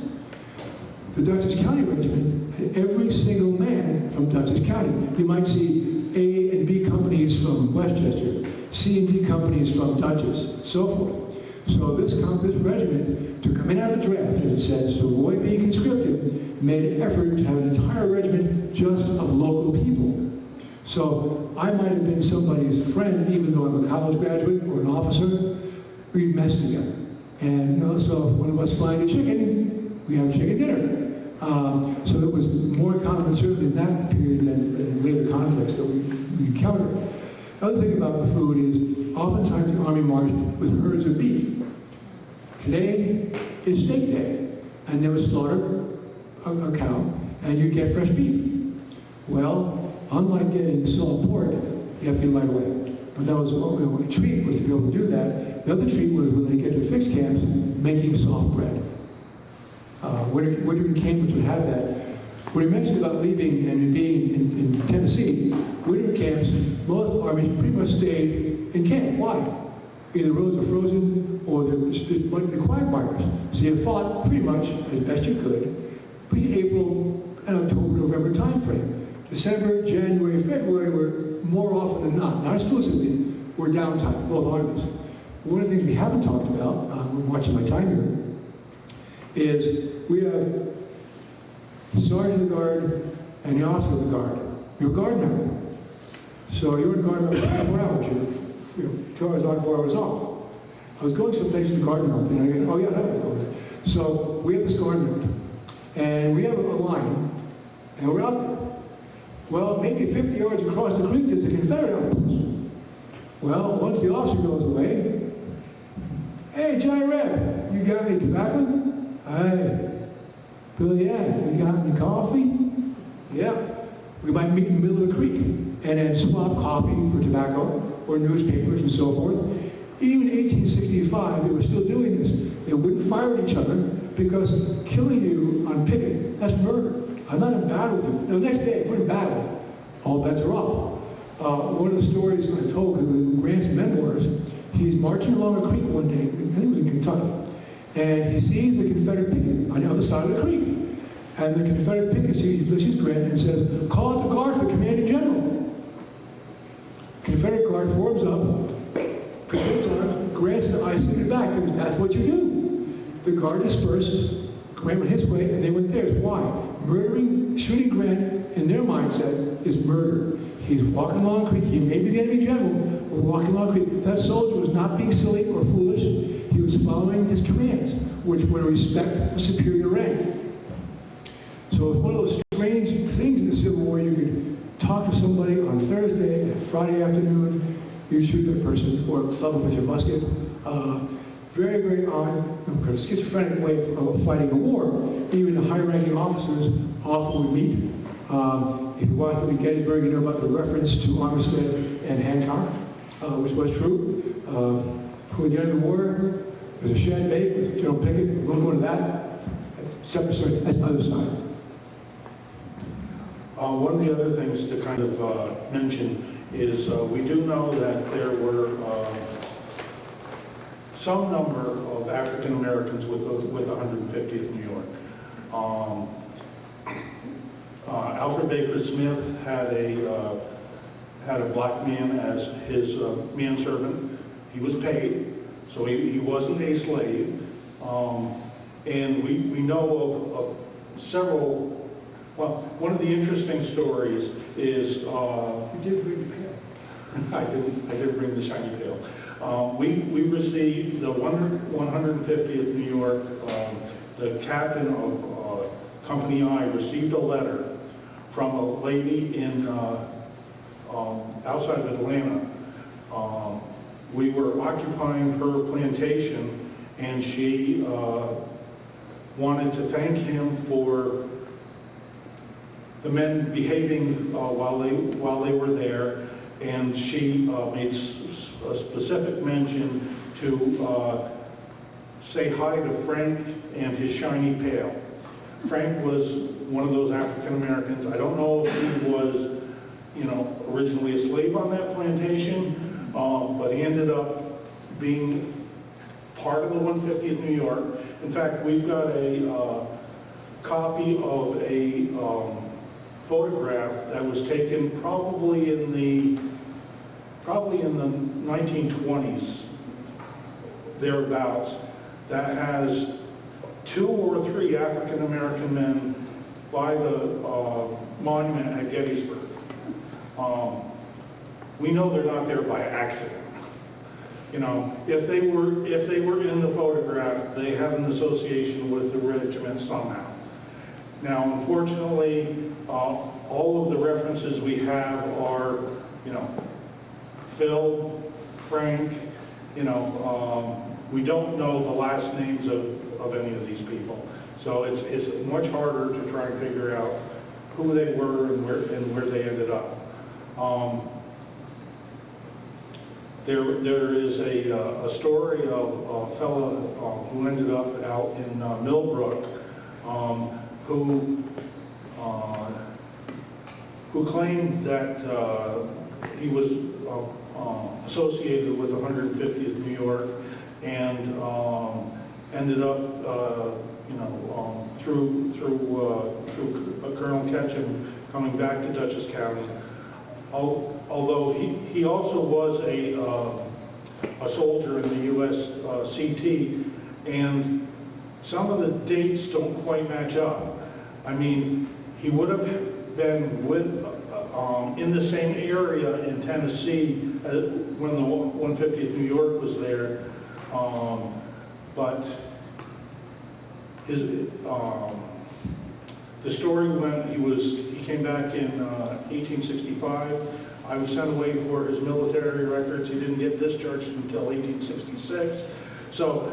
The Dutchess County Regiment had every single man from Dutchess County. You might see A and B companies from Westchester, C and D companies from Dutchess, so forth. So this regiment, to come in out of the draft, as it says, to avoid being conscripted, made an effort to have an entire regiment just of local people. So I might have been somebody's friend, even though I'm a college graduate or an officer. We'd mess together. And so if one of us flying a chicken, we have a chicken dinner. So it was more common, certainly in that period, than later conflicts that we encountered. The other thing about the food is, oftentimes the Army marched with herds of beef. Today is steak day, and they would slaughter a cow, and you'd get fresh beef. Well, unlike getting salt pork, you have to get right away. But that was one treat was to be able to do that. The other treat was when they get to fixed camps, making soft bread. Winter camps would have that. When he mentioned about leaving and being in Tennessee, winter camps, most armies pretty much stayed in camp. Why? Either roads are frozen or there's the quagmires. So you fought pretty much as best you could between April and October, November time frame. December, January, February were more often than not exclusively, were downtime, both armies. One of the things we haven't talked about, watching my time here, is we have the sergeant of the guard and the officer of the guard. You're a guard member. So you're in guard member for 24 hours. You're 2 hours on, 4 hours off. I was going someplace to the guard note, and I go, oh yeah, that would go there. So we have this guard note, and we have a line, and we're out there. Well, maybe 50 yards across the creek, there's a Confederate outpost. Well, once the officer goes away, hey, Johnny Reb, you got any tobacco? Hey, Billy, yeah, you got any coffee? Yeah. We might meet in the middle of the creek and then swap coffee for tobacco or newspapers and so forth. Even in 1865, they were still doing this. They wouldn't fire at each other because killing you on picket, that's murder. I'm not in battle with you. The next day, if we're in battle, all bets are off. One of the stories I told in Grant's memoirs, he's marching along a creek one day, I think it was in Kentucky, and he sees the Confederate picket on the other side of the creek. And the Confederate picket sees Ulysses Grant and says, call out the guard for commanding general. Confederate guard forms up, presents arms, Grant said, I send it back, because that's what you do. The guard disperses, Grant went his way, and they went theirs. Why? Murdering, shooting Grant, in their mindset, is murder. He's walking along the creek, he may be the enemy general, but walking along the creek. That soldier was not being silly or foolish, he was following his commands, which were to respect a superior rank. So it's one of those strange things in the Civil War. You could talk to somebody on Thursday and Friday afternoon, you shoot that person or club them with your musket. Very, very odd, schizophrenic way of fighting a war. Even the high-ranking officers often would meet. If you watch the Gettysburg, you know about the reference to Armistead and Hancock, which was true. At the end of the war, there was a shed bait with General Pickett. We won't go into that. Separate story. That's the other side. One of the other things to kind of mention is we do know that there were some number of African Americans with 150th New York. Alfred Baker Smith had a black man as his manservant. He was paid, so he wasn't a slave. And we know of several. Well, one of the interesting stories is You did bring the pail. I did bring the shiny pail. We received the 150th New York. The captain of Company I received a letter from a lady in outside of Atlanta. We were occupying her plantation, and she wanted to thank him for the men behaving while they were there, and she made a specific mention to say hi to Frank and his shiny pail. Frank was one of those African Americans. I don't know if he was, originally a slave on that plantation, but he ended up being part of the 150th New York. In fact, we've got a copy of a photograph that was taken probably in the 1920s, thereabouts, that has 2 or 3 African American men by the monument at Gettysburg. We know they're not there by accident. If they were in the photograph, they have an association with the regiment somehow. Now, unfortunately, all of the references we have are, Phil, Frank, we don't know the last names of any of these people. So it's much harder to try and figure out who they were and where they ended up. There is a story of a fellow who ended up out in Millbrook who claimed that he was associated with 150th New York and ended up, through Colonel Ketchum coming back to Dutchess County. Although he also was a soldier in the U.S. CT, and some of the dates don't quite match up. I mean, he would have been with in the same area in Tennessee when the 150th New York was there, but his the story went he came back in 1865. I was sent away for his military records. He didn't get discharged until 1866. So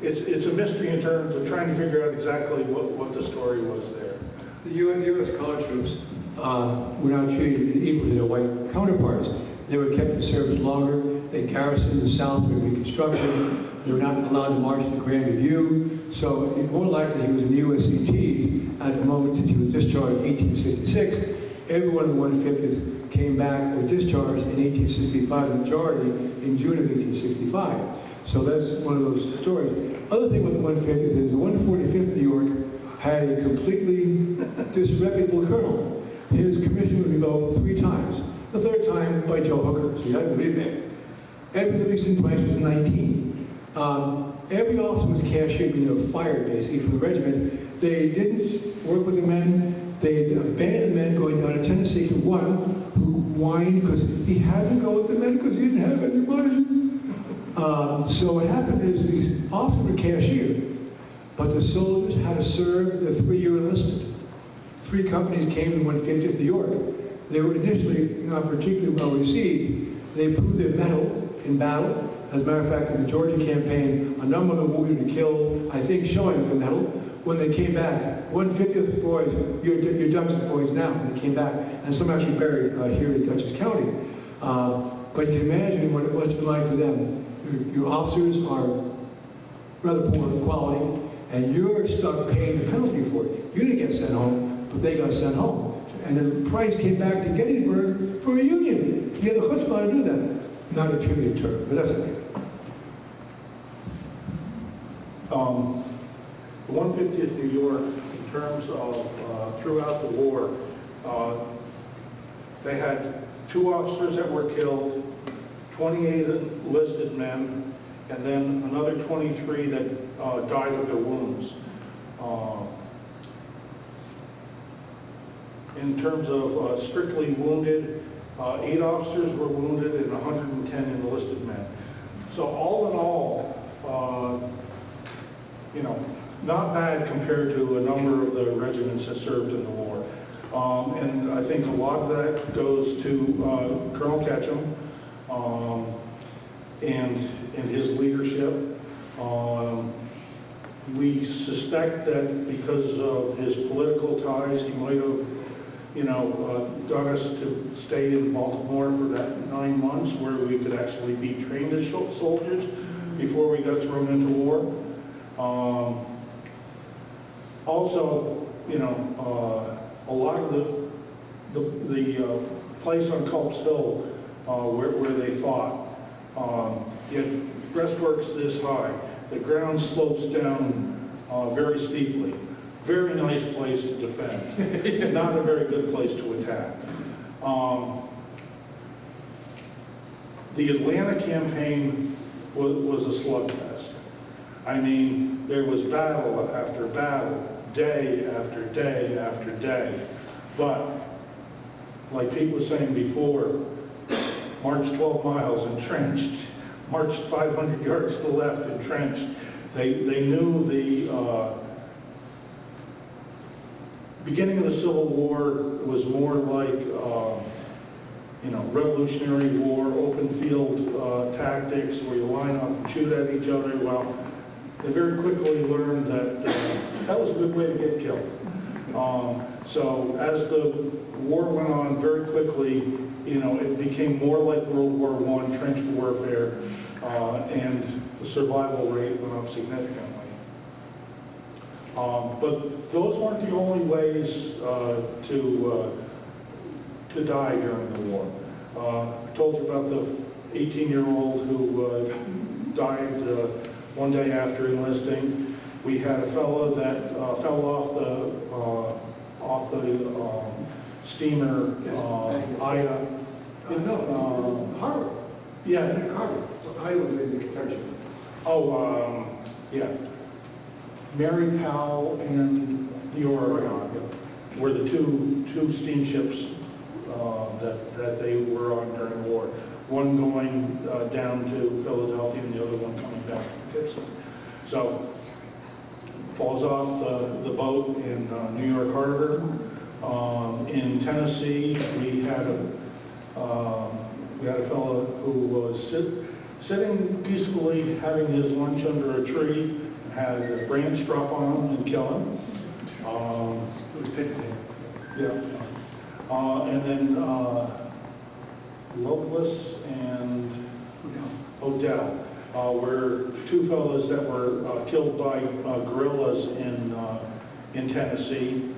it's a mystery in terms of trying to figure out exactly what the story was there. The U.S. colored troops were not treated equal to their white counterparts. They were kept in service longer. They garrisoned the South during Reconstruction. They were not allowed to march in the Grand Review. So more likely he was in the USCTs at the moment since he was discharged in 1866. Everyone in the 150th came back with discharge in 1865, the majority in June of 1865. So that's one of those stories. Other thing with the 150th is the 145th New York had a completely disreputable colonel. His commission was revoked 3 times. The 3rd time by Joe Hooker, so you had to read that. Edward Livingston Price was 19. Every officer was cashiered, fired basically from the regiment. They didn't work with the men. They abandoned the men going down to Tennessee. So one who whined because he had to go with the men because he didn't have any money. So what happened is these officers were cashiered, but the soldiers had to serve the 3-year enlistment. 3 companies came to 150th New York. They were initially not particularly well received. They proved their mettle in battle. As a matter of fact, in the Georgia campaign, a number of them wounded and killed, I think showing the mettle. When they came back, 150th boys, you're Dutchess boys now, when they came back, and some actually buried here in Dutchess County. But you can imagine what it must have been like for them. Your officers are rather poor quality, and you're stuck paying the penalty for it. You didn't get sent home, but they got sent home. And then Price came back to Gettysburg for a union. He had the chutzpah to do that. Not a period term, but that's okay. The 150th New York, in terms of throughout the war, they had 2 officers that were killed, 28 enlisted men, and then another 23 that died of their wounds. In terms of strictly wounded, 8 officers were wounded and 110 enlisted men. So all in all, not bad compared to a number of the regiments that served in the war. And I think a lot of that goes to Colonel Ketchum and his leadership. We suspect that because of his political ties, he might have got us to stay in Baltimore for that 9 months where we could actually be trained as soldiers before we got thrown into war. Also, a lot of the place on Culp's Hill where they fought, you had breastworks this high. The ground slopes down very steeply. Very nice place to defend. Not a very good place to attack. The Atlanta campaign was a slugfest. I mean, there was battle after battle, day after day after day. But, like Pete was saying before, marched 12 miles entrenched, marched 500 yards to the left entrenched. They knew the beginning of the Civil War was more like, Revolutionary War, open field tactics where you line up and shoot at each other. Well, they very quickly learned that that was a good way to get killed. So as the war went on, very quickly, it became more like World War I, trench warfare, and the survival rate went up significantly. But those weren't the only ways to die during the war. I told you about the 18-year-old who died one day after enlisting. We had a fellow that fell off the steamer Ida. Harbor. Yeah. Harbor. Ida was in the Confederate. Yeah. Mary Powell and the Oregon were the two steamships that they were on during the war. One going down to Philadelphia and the other one coming back to Poughkeepsie. So, falls off the boat in New York Harbor. In Tennessee, we had a fellow who was sitting peacefully having his lunch under a tree, had a branch drop on him and kill him. It was Pittsburgh. Yeah. And then Lovelace and Odell were two fellows that were killed by guerrillas in Tennessee.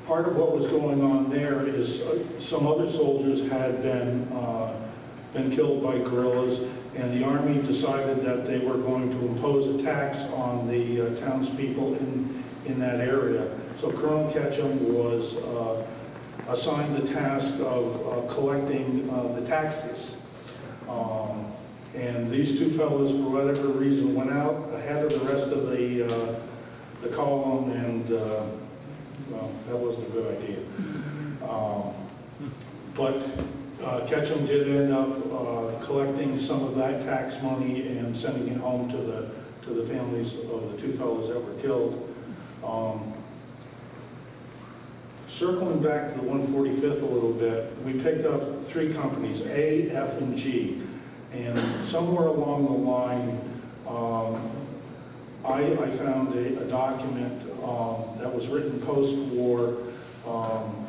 Part of what was going on there is some other soldiers had been killed by guerrillas, and the Army decided that they were going to impose a tax on the townspeople in that area. So Colonel Ketchum was assigned the task of collecting the taxes. And these two fellows, for whatever reason, went out ahead of the rest of the column, and well, that wasn't a good idea. But Ketchum did end up collecting some of that tax money and sending it home to the families of the two fellows that were killed. Circling back to the 145th a little bit, we picked up three companies, A, F, and G. And somewhere along the line, I found a document that was written post-war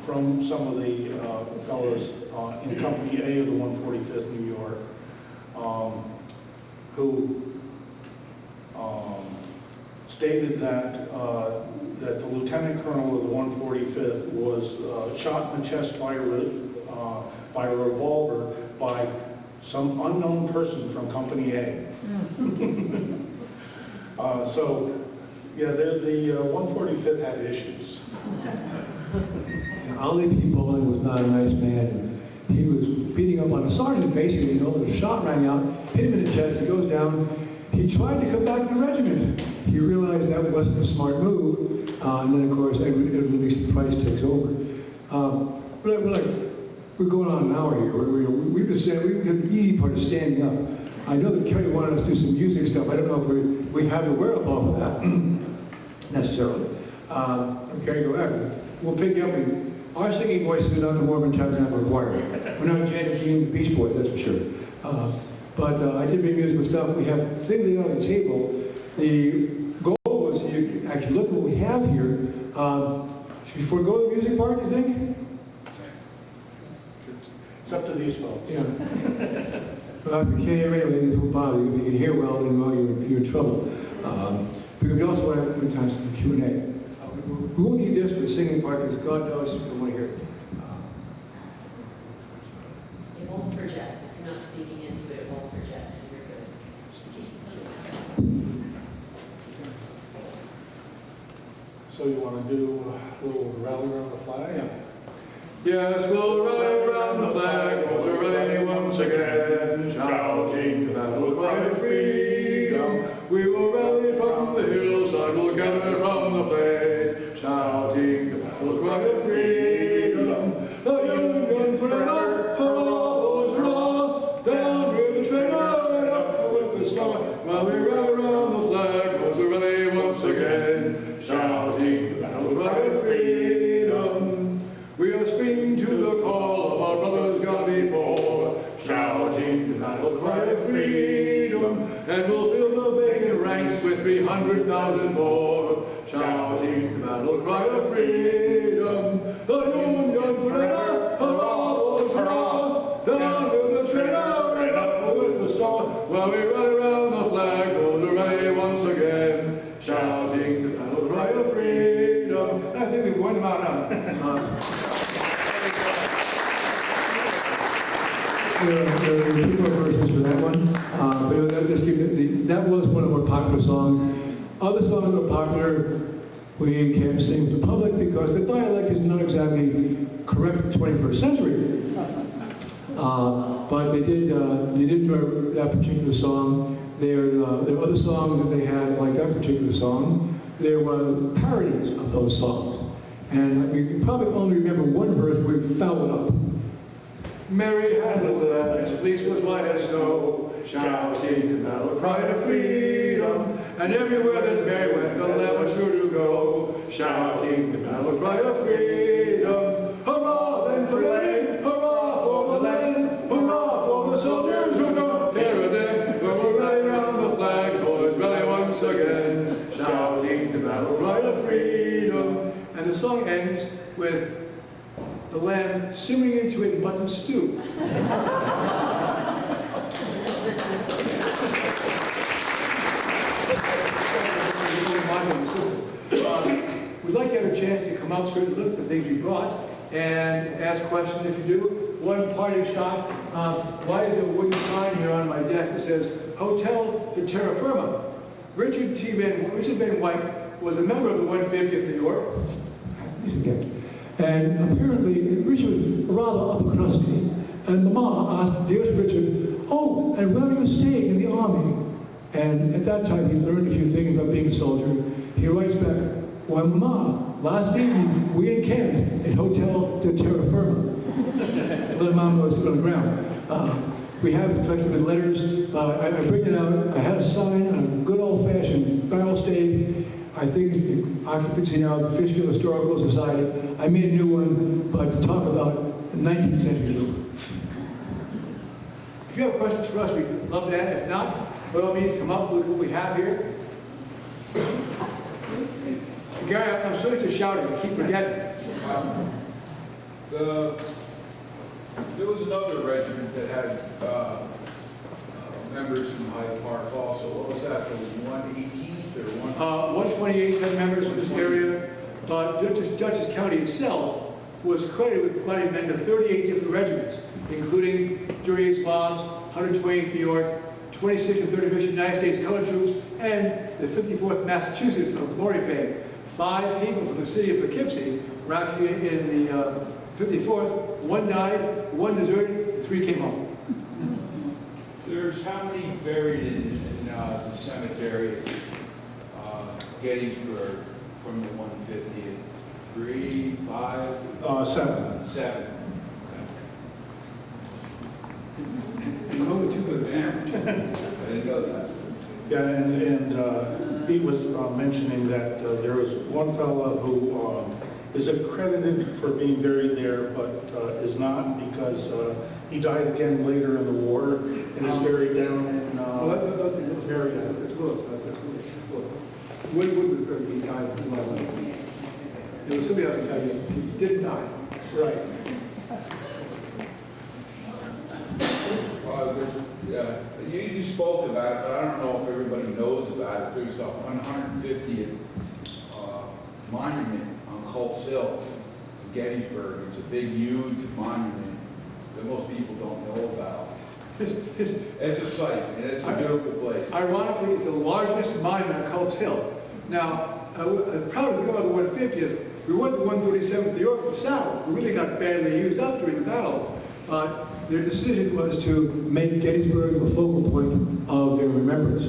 from some of the fellows in Company A of the 145th New York, who stated that the lieutenant colonel of the 145th was shot in the chest by a revolver by some unknown person from Company A. So, yeah, the 145th had issues. Ali P. Bullen was not a nice man. He was beating up on a sergeant, basically, the shot rang out, hit him in the chest, he goes down. He tried to come back to the regiment. He realized that wasn't a smart move, and then, of course, Edward Livingston Price takes over. We're going on an hour here. We've been saying, we have the easy part of standing up. I know that Kerry wanted us to do some music stuff. I don't know if we have the wherewithal for that, necessarily. Okay, go ahead. We'll pick you up. Our singing voices are not the Mormon Tabernacle Choir. We're not Janet Keane and the Beach Boys, that's for sure. But I did bring musical stuff. We have things laid on the table. The goal was you can actually look at what we have here. Should we forego the music part, do you think? It's up to these folks. Yeah. Well, if you can't hear anyway, this won't bother you. If you can hear well, then well, you're in trouble. Because we also want to have good times for Q&A. We won't need this for the singing part because God knows we want to hear it. It won't project. If you're not speaking into it, it won't project, so you're good. So you want to do a little rally around the flag? Yeah. Yes, we'll rally around the flag, we'll rally once again, shouting the battle cry of freedom. We will rally from the hillside, we'll gather from the plain, shouting the battle cry of freedom. The young gun forever, hurrah, hurrah, down with the traitor and up with the star. While we rally around the flag, we'll rally once again, shouting the battle cry of freedom. We are springing to the call of our brothers gone before, shouting the battle cry of freedom, and we'll fill the vacant ranks with 300,000 more, shouting the battle cry of freedom. The Union forever, hurrah, hurrah, down with the traitor and up with the star, while we run around the flag of the array once again, shouting the battle cry of freedom. I think we won them out now. There are two more versions for that one, but that was one of our popular songs. Other songs were popular. We can't sing to the public because the dialect is not exactly correct for the 21st century. But they did enjoy that particular song. There are other songs that they had like that particular song. There were parodies of those songs. And you probably only remember one verse where we fouled it up. Mary had a little his fleece was white as snow, shouting the battle cry of freedom. And everywhere that Mary went, the lamb was sure to go, shouting the battle cry of freedom. Hurrah then for liberty, hurrah for the land, hurrah for the soldiers who don't care a damn. We're right around the flag, boys, rally once again, shouting the battle cry of freedom. And the song ends with the lamb simmering into a mutton stew. We'd like to have a chance to come out, sort of look at the things we brought, and ask questions if you do. One parting shot. Why is there a wooden sign here on my desk that says Hotel de Terra Firma? Richard Van Wyck was a member of the 150th New York. And apparently, Richard was rather upper crusty. And Mama asked, dearest Richard, oh, and where are you staying in the army? And at that time, he learned a few things about being a soldier. He writes back, well, Mama, last evening, we encamped at Hotel de Terra Firma. Let Mama was on the ground. We have collected with letters. I bring it out. I had a sign on a good old-fashioned barrel stave. I think it's the occupancy now of the Fishkill Historical Society. I made a new one, but to talk about 19th century Europe. If you have questions for us, we'd love that. If not, by all means, come up with what we have here. Gary, I'm sorry to shout at you. Keep forgetting. There was another regiment that had members from Hyde Park also. What was that? There was 118th or 128 had members from this area. Dutchess County itself was credited with quite a men of 38 different regiments, including during its bombs, 128th New York, 26th and 35th United States Colored Troops, and the 54th Massachusetts of glory fame. 5 people from the city of Poughkeepsie were actually in the 54th. 1 died, 1 deserted, and 3 came home. There's how many buried in the cemetery Gettysburg from the 150th? 3, 5? 7. 7. You know, 2 good Damn. I didn't know that. Yeah, and Pete was mentioning that there was one fellow who is accredited for being buried there, but is not because he died again later in the war and is buried down in that's area. Woodward, he died. There was somebody else who died. He didn't die. Right. You spoke about it, but I don't know if everybody knows about it. There's a 150th monument on Culp's Hill in Gettysburg. It's a big, huge monument that most people don't know about. It's a site, and it's a beautiful place. Ironically, it's the largest monument on Culp's Hill. Now, I'm proud of the 150th. We went to 137th New York to South. We really got badly used up during the battle. Their decision was to make Gettysburg the focal point of their remembrance.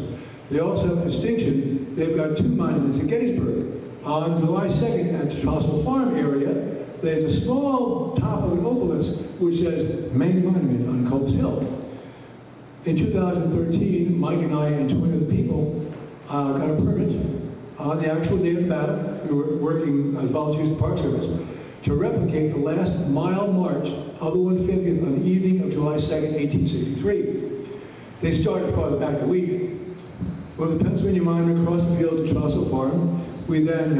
They also have a distinction. They've got 2 monuments in Gettysburg. On July 2nd at the Trossel Farm area, there's a small top of an obelisk which says Main Monument on Culp's Hill. In 2013, Mike and I and 20 other people got a permit on the actual day of the battle. We were working as volunteers in the Park Service to replicate the last mile march of the 150th on the evening of July 2nd, 1863. They started farther back than we did. With the Pennsylvania Monument across the field to Trossel Farm, We then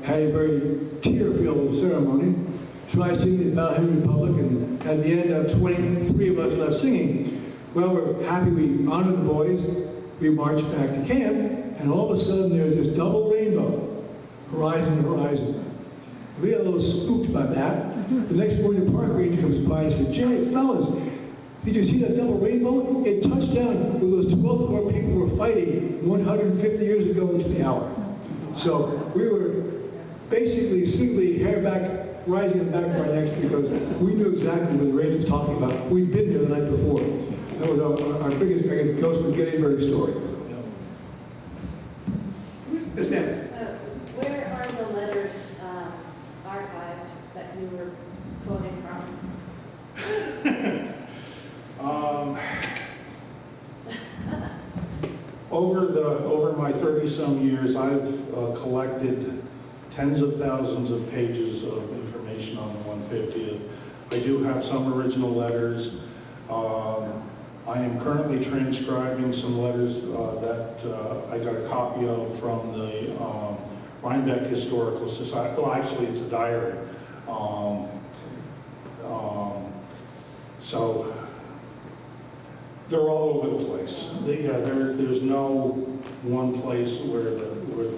had a very tear-filled ceremony, tried singing the Bell Henry Republic, and at the end, 23 of us left singing. Well, we're happy we honored the boys. We marched back to camp, and all of a sudden there's this double rainbow, horizon to horizon. We got a little spooked about that. The next morning, the park ranger comes by and said, "Jerry, fellas, did you see that double rainbow? It touched down where those 12 Corps people were fighting 150 years ago into the hour." So we were basically simply hair back, rising on the back of our necks because we knew exactly what the ranger was talking about. We'd been there the night before. That was our biggest, Ghost of Gettysburg story. Yes, ma'am. Where are the letters archived that you were quoting from? Over my 30-some years, I've collected tens of thousands of pages of information on the 150th. I do have some original letters. I am currently transcribing some letters that I got a copy of from the Rhinebeck Historical Society. Well, actually, it's a diary. So they're all over the place. There's no one place where the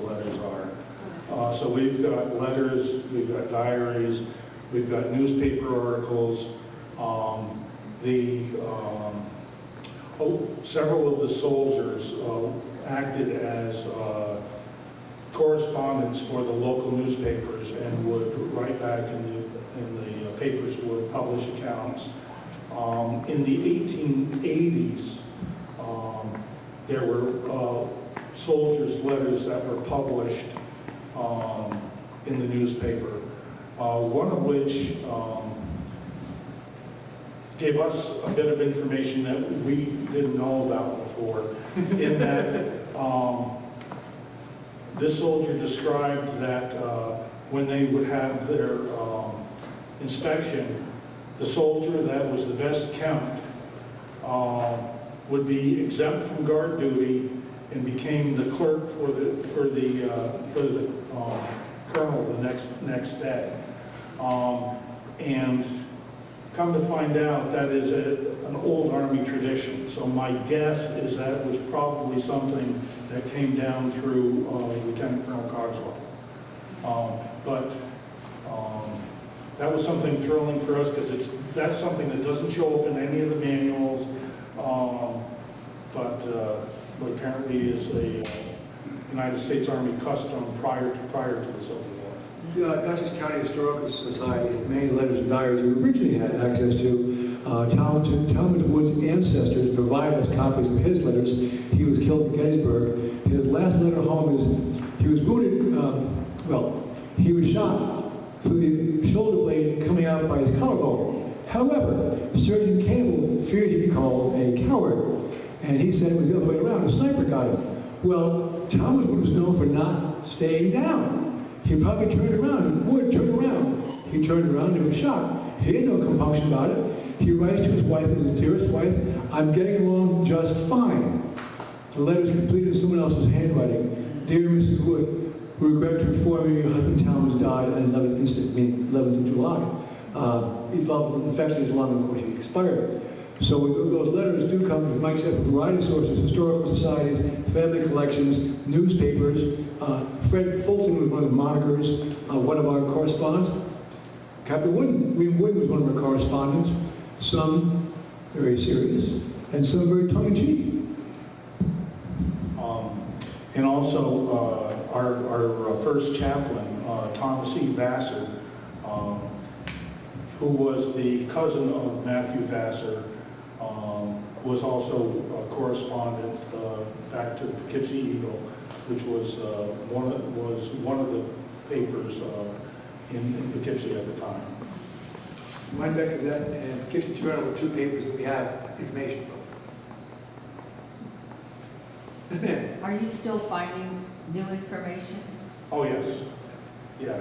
letters are. So we've got letters, we've got diaries, we've got newspaper articles. Several of the soldiers acted as correspondents for the local newspapers and would write back, and the papers would publish accounts. In the 1880s, there were soldiers' letters that were published in the newspaper, one of which gave us a bit of information that we didn't know about before, in that this soldier described that when they would have their inspection, the soldier that was the best kept would be exempt from guard duty and became the clerk for the colonel the next day. And come to find out, that is an old Army tradition. So my guess is that was probably something that came down through Lieutenant Colonel Cogswell. But that was something thrilling for us because that's something that doesn't show up in any of the manuals, but apparently is a United States Army custom prior to the Civil War. The Dutchess County Historical Society had many letters and diaries we originally had access to. Talmadge Wood's ancestors provided us copies of his letters. He was killed in Gettysburg. His last letter home is he was wounded, he was shot through the shoulder blade coming out by his collarbone. However, Surgeon Campbell feared he'd be called a coward, and he said it was the other way around. A sniper got him. Well, Talmadge Wood was known for not staying down. He probably turned around. Wood turned around. He turned around and was shot. He had no compunction about it. He writes to his wife, his dearest wife, "I'm getting along just fine." The letter is completed in someone else's handwriting. "Dear Mrs. Wood, we regret to inform you your husband Talmadge died on 11th of July. He developed an infection in his lung, and of course he expired." So those letters do come, as Mike said, from a variety of sources: historical societies, family collections, newspapers. Fred Fulton was one of the monikers, one of our correspondents. Captain Wooden, William Wooden was one of our correspondents. Some very serious, and some very tongue-in-cheek. And also our first chaplain, Thomas E. Vassar, who was the cousin of Matthew Vassar, was also a correspondent back to the Poughkeepsie Eagle, which was one of the papers in Poughkeepsie at the time. Rhinebeck Gazette and Poughkeepsie Journal were two papers that we have information from. Are you still finding new information? Oh, yes. Yeah,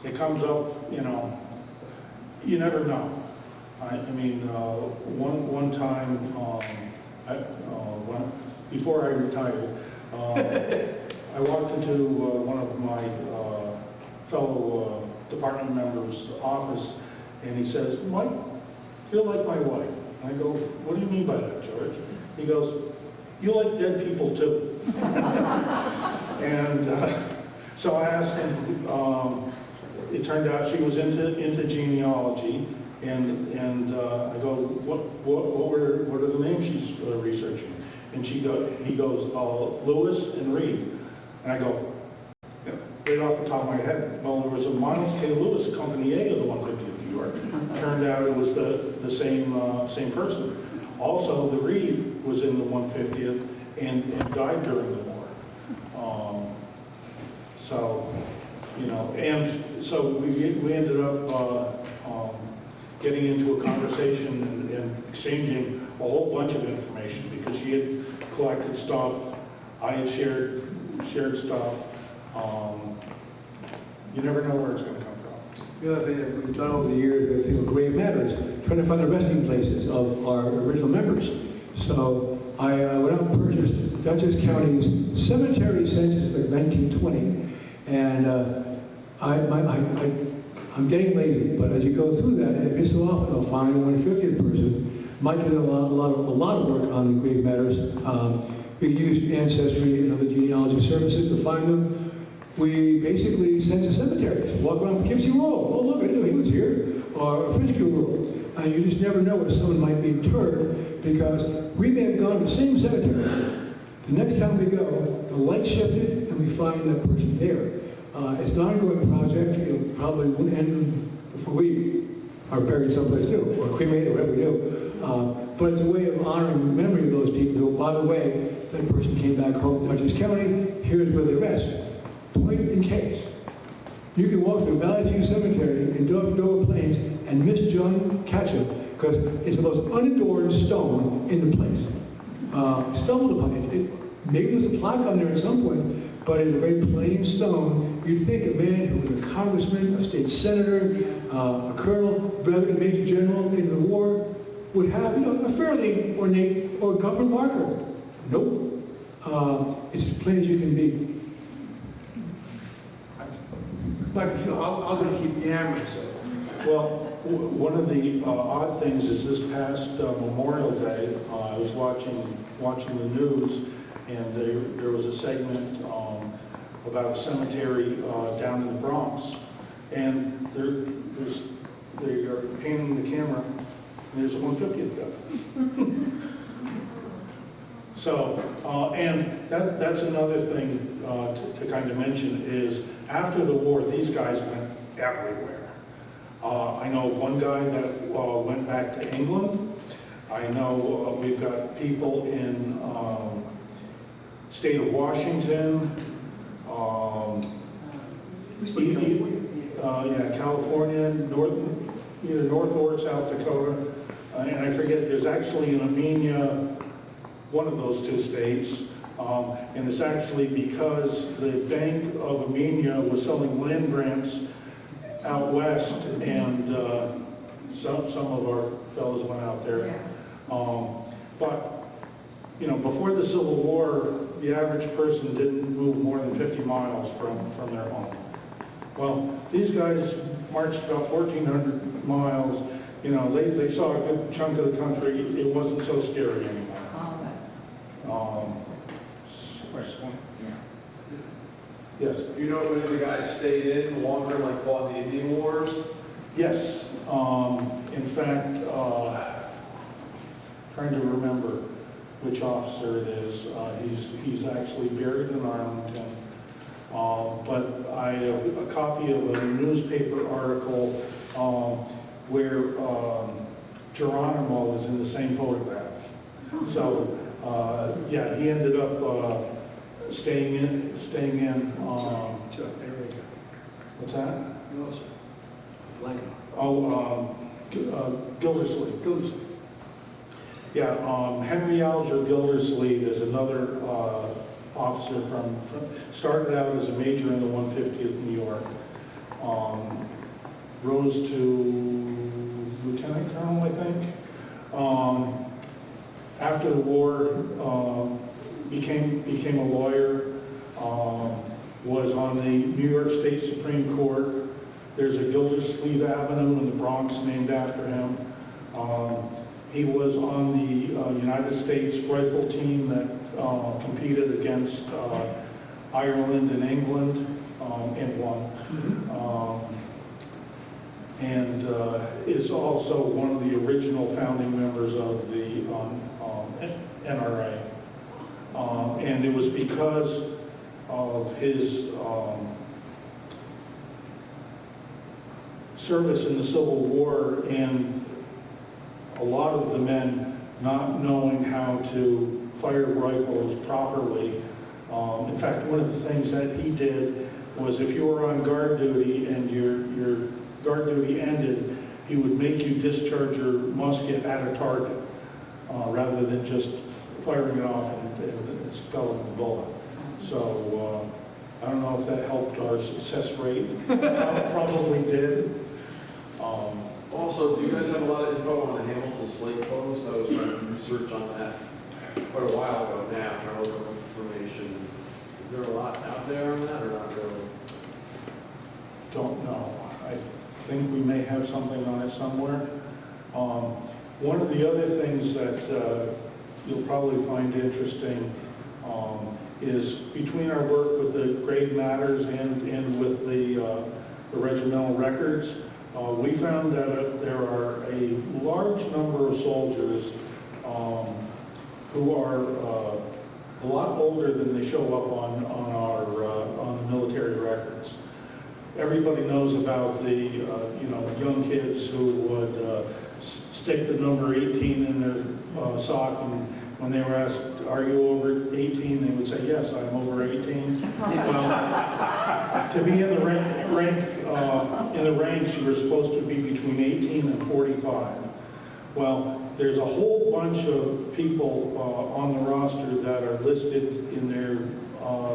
it comes up, you never know. I mean, one time, before I retired, I walked into one of my fellow department members' office, and he says, "Mike, you're like my wife." And I go, "What do you mean by that, George?" He goes, "You like dead people too." And so I asked him, it turned out she was into genealogy, and I go, what are the names she's researching? And he goes, Lewis and Reed. And I go, yeah, right off the top of my head, well, there was a Miles K. Lewis, Company A of the 150th New York. Turned out it was the same person. Also, the Reed was in the 150th and died during the war. So, you know, and so we ended up getting into a conversation and exchanging a whole bunch of information because she had collected stuff, I had shared stuff. You never know where it's going to come from. The other thing that we've done over the years, I think, grave matters, trying to find the resting places of our original members. So I went out and purchased Dutchess County's cemetery census like 1920, and I'm getting lazy, but as you go through that, every so often I'll find a 150th person. Mike did a lot of work on the grave matters. We used Ancestry and other genealogy services to find them. We basically census cemeteries. Walk around Poughkeepsie Road. Oh, look, I knew he was here. Or Frisco Road. And you just never know where someone might be interred because we may have gone to the same cemetery. The next time we go, the light shifted and we find that person there. It's an ongoing project. It probably won't end before we are buried someplace too, or cremated, or whatever we do. But it's a way of honoring the memory of those people who, by the way, that person came back home to Dutchess County, here's where they rest. Point in case. You can walk through Valley View Cemetery in Dover Plains and miss John Ketchum because it's the most unadorned stone in the place. Stumbled upon it. Maybe there's a plaque on there at some point, but it's a very plain stone. You'd think a man who was a congressman, a state senator, a colonel, brother, a major general in the war would have, you know, a fairly ornate or government marker. Nope. It's as plain as you can be. Like, you know, I'm going to keep yammering, so. Well, one of the odd things is this past Memorial Day, I was watching the news, and there was a segment about a cemetery down in the Bronx, and they are painting the camera, and there's a 150th guy. So, and that's another thing to kind of mention is after the war, these guys went everywhere. I know one guy that went back to England. I know we've got people in state of Washington, California, either North or South Dakota, and I forget, there's actually an Armenia, one of those two states, and it's actually because the Bank of Armenia was selling land grants out west, and some of our fellows went out there. Yeah. But, you know, before the Civil War, the average person didn't move more than 50 miles from their home. Well, these guys marched about 1,400 miles. You know, they saw a good chunk of the country. It wasn't so scary anymore. Question. Yes. Do you know if any of the guys stayed in longer, like fought in the Indian Wars? Yes. In fact, trying to remember which officer it is. He's actually buried in Arlington. But I have a copy of a newspaper article where Geronimo is in the same photograph. So, yeah, he ended up staying in. What's that? Oh, Gildersleeve. Yeah, Henry Alger Gildersleeve is another officer from started out as a major in the 150th New York, rose to lieutenant colonel, I think. After the war, became a lawyer. was on the New York State Supreme Court. There's a Gildersleeve Avenue in the Bronx named after him. He was on the United States rifle team that competed against Ireland and England and won. And is also one of the original founding members of the NRA. And it was because of his service in the Civil War and a lot of the men not knowing how to fire rifles properly. In fact, one of the things that he did was if you were on guard duty and your guard duty ended, he would make you discharge your musket at a target rather than just firing it off and expelling the bullet. So I don't know if that helped our success rate. Probably did. Also, do you guys have a lot of info on the Hamilton Slate Post? I was trying to research on that quite a while ago now, trying to look up information. Is there a lot out there on that or not really? Don't know. I think we may have something on it somewhere. One of the other things that you'll probably find interesting is between our work with the grade matters and with the regimental records, we found that there are a large number of soldiers who are a lot older than they show up on the military records. Everybody knows about the young kids who would stick the number 18 in their sock, and when they were asked, "Are you over 18?" they would say, "Yes, I'm over 18." Well, to be in the ranks, you were supposed to be between 18 and 45. Well, there's a whole bunch of people on the roster that are listed in their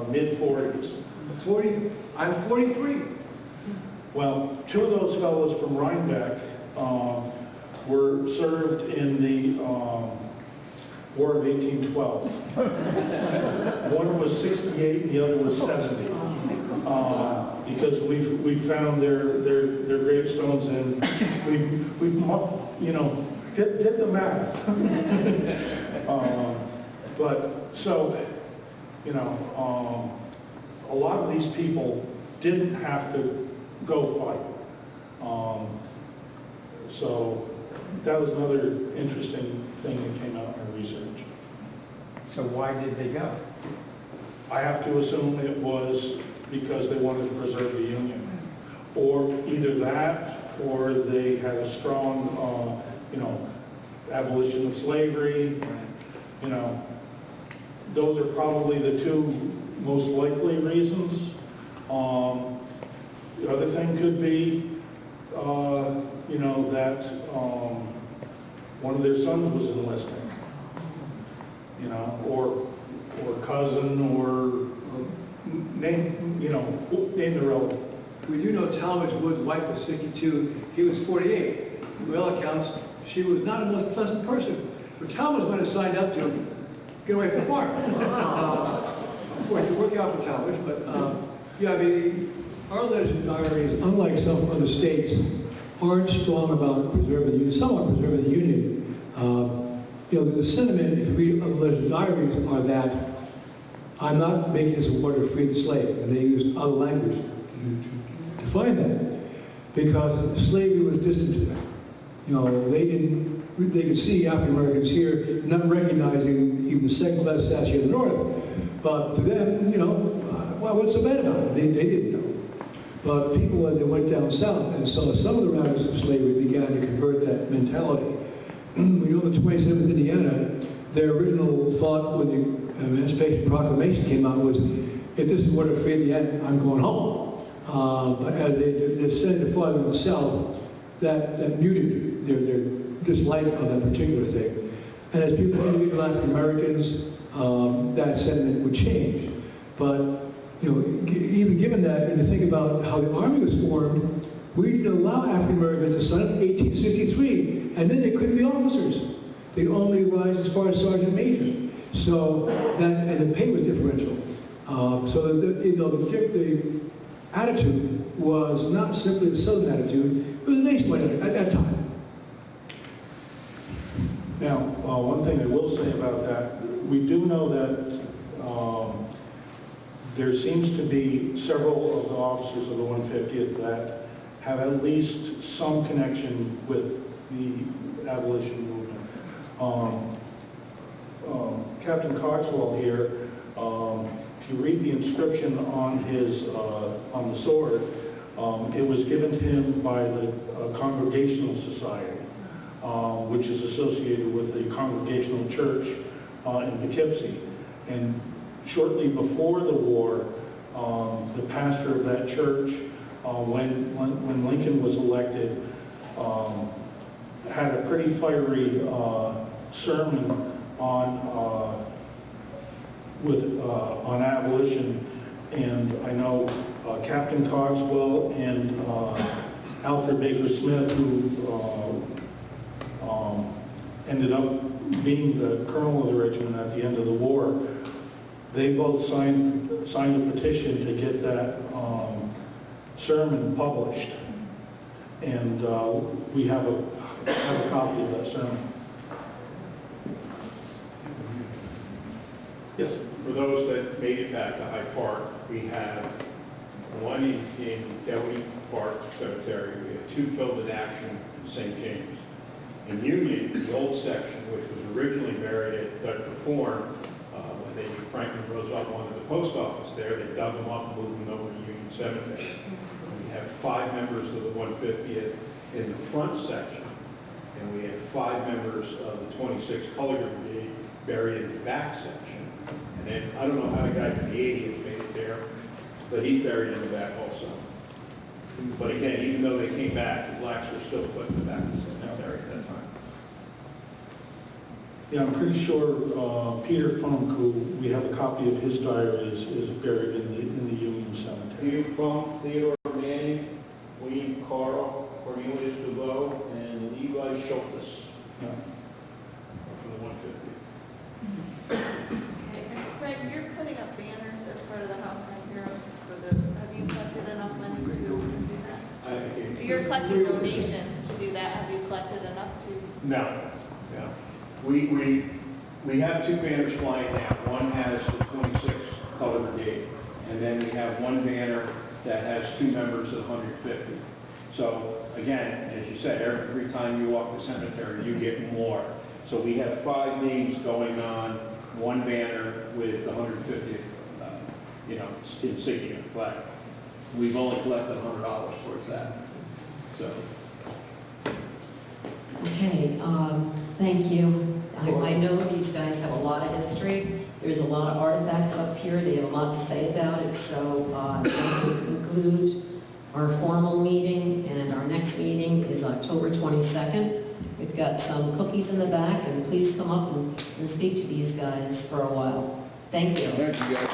mid-40s. 40, I'm 43. Well, two of those fellows from Rhinebeck were served in the War of 1812. One was 68 and the other was 70. Because we found their gravestones and we've did the math. But so, a lot of these people didn't have to go fight. So that was another interesting thing that came out in our research. So why did they go? I have to assume it was because they wanted to preserve the Union. Or either that, or they had a strong, abolition of slavery. Those are probably the two most likely reasons. The other thing could be, that one of their sons was enlisting, or cousin, or name the relative. We do know Talmadge Wood's wife was 62. He was 48. By all accounts, she was not a most pleasant person. So Talmadge might have signed up to get away from the farm. Before he could work out for Talmadge, but our letters and diaries, unlike some other states, aren't strong about preserving the Union, somewhat preserving the Union. The sentiment, if you read the letters and diaries, are that I'm not making this a war to free the slave, and they used other language to define that, because slavery was distant to them. They could see African Americans here not recognizing even second-class status here in the North, but to them, what's so bad about it? They didn't know. But people, as they went down south and saw some of the ravages of slavery, began to convert that mentality. The 27th Indiana, their original thought when the Emancipation Proclamation came out was, if this is what to free the end, I'm going home. But as they descended farther to the south, that muted their dislike of that particular thing. And as people interviewed African Americans, that sentiment would change. But even given that, and to think about how the Army was formed, we didn't allow African Americans to sign up in 1863, and then they couldn't be officers. They'd only rise as far as sergeant major. So and the pay was differential. So the attitude was not simply the Southern attitude, it was a nationwide attitude at that time. Now, one thing I will say about that, we do know that there seems to be several of the officers of the 150th that have at least some connection with the abolition movement. Captain Coxwell here, if you read the inscription on his on the sword, it was given to him by the Congregational Society, which is associated with the Congregational Church in Poughkeepsie. And shortly before the war, the pastor of that church, when Lincoln was elected, had a pretty fiery sermon on abolition, and I know Captain Cogswell and Alfred Baker Smith, who ended up being the colonel of the regiment at the end of the war, they both signed a petition to get that sermon published, and we have a copy of that sermon. Yes. For those that made it back to Hyde Park, we have one in Dewey Park Cemetery. We have two killed in action in St. James. In Union, the old section, which was originally buried at Dutcher Form, when Franklin Roosevelt wanted the post office there, they dug them up and moved them over to Union Cemetery. And we have 5 members of the 150th in the front section, and we have 5 members of the 26th Color Brigade buried in the back section. And then, I don't know how the guy from the 80th made it there, but he's buried in the back also. But again, even though they came back, the blacks were still put in the back of the cemetery at that time. Yeah, I'm pretty sure Peter Funk, who we have a copy of his diary, is buried in the Union Cemetery. Peter Funk, Theodore Manning, William Carl, Cornelius DeVoe, and Levi Schultes Yeah. from the 150. Okay, and Craig, you're putting up banners as part of the Household Heroes for this. Have you collected enough money to do that? You're collecting donations to do that. Have you collected enough to? No. We have 2 banners flying now. One has the 26th Color Brigade, and then we have one banner that has 2 members of the 150. So again, as you said, every time you walk the cemetery, you get more. So we have 5 names going on, 1 banner with the 150th, insignia flag. We've only collected $100 towards that. So. Okay, thank you. I know these guys have a lot of history. There's a lot of artifacts up here. They have a lot to say about it. So I'm going to conclude our formal meeting, and our next meeting is October 22nd. We've got some cookies in the back, and please come up and speak to these guys for a while. Thank you. Thank you, guys.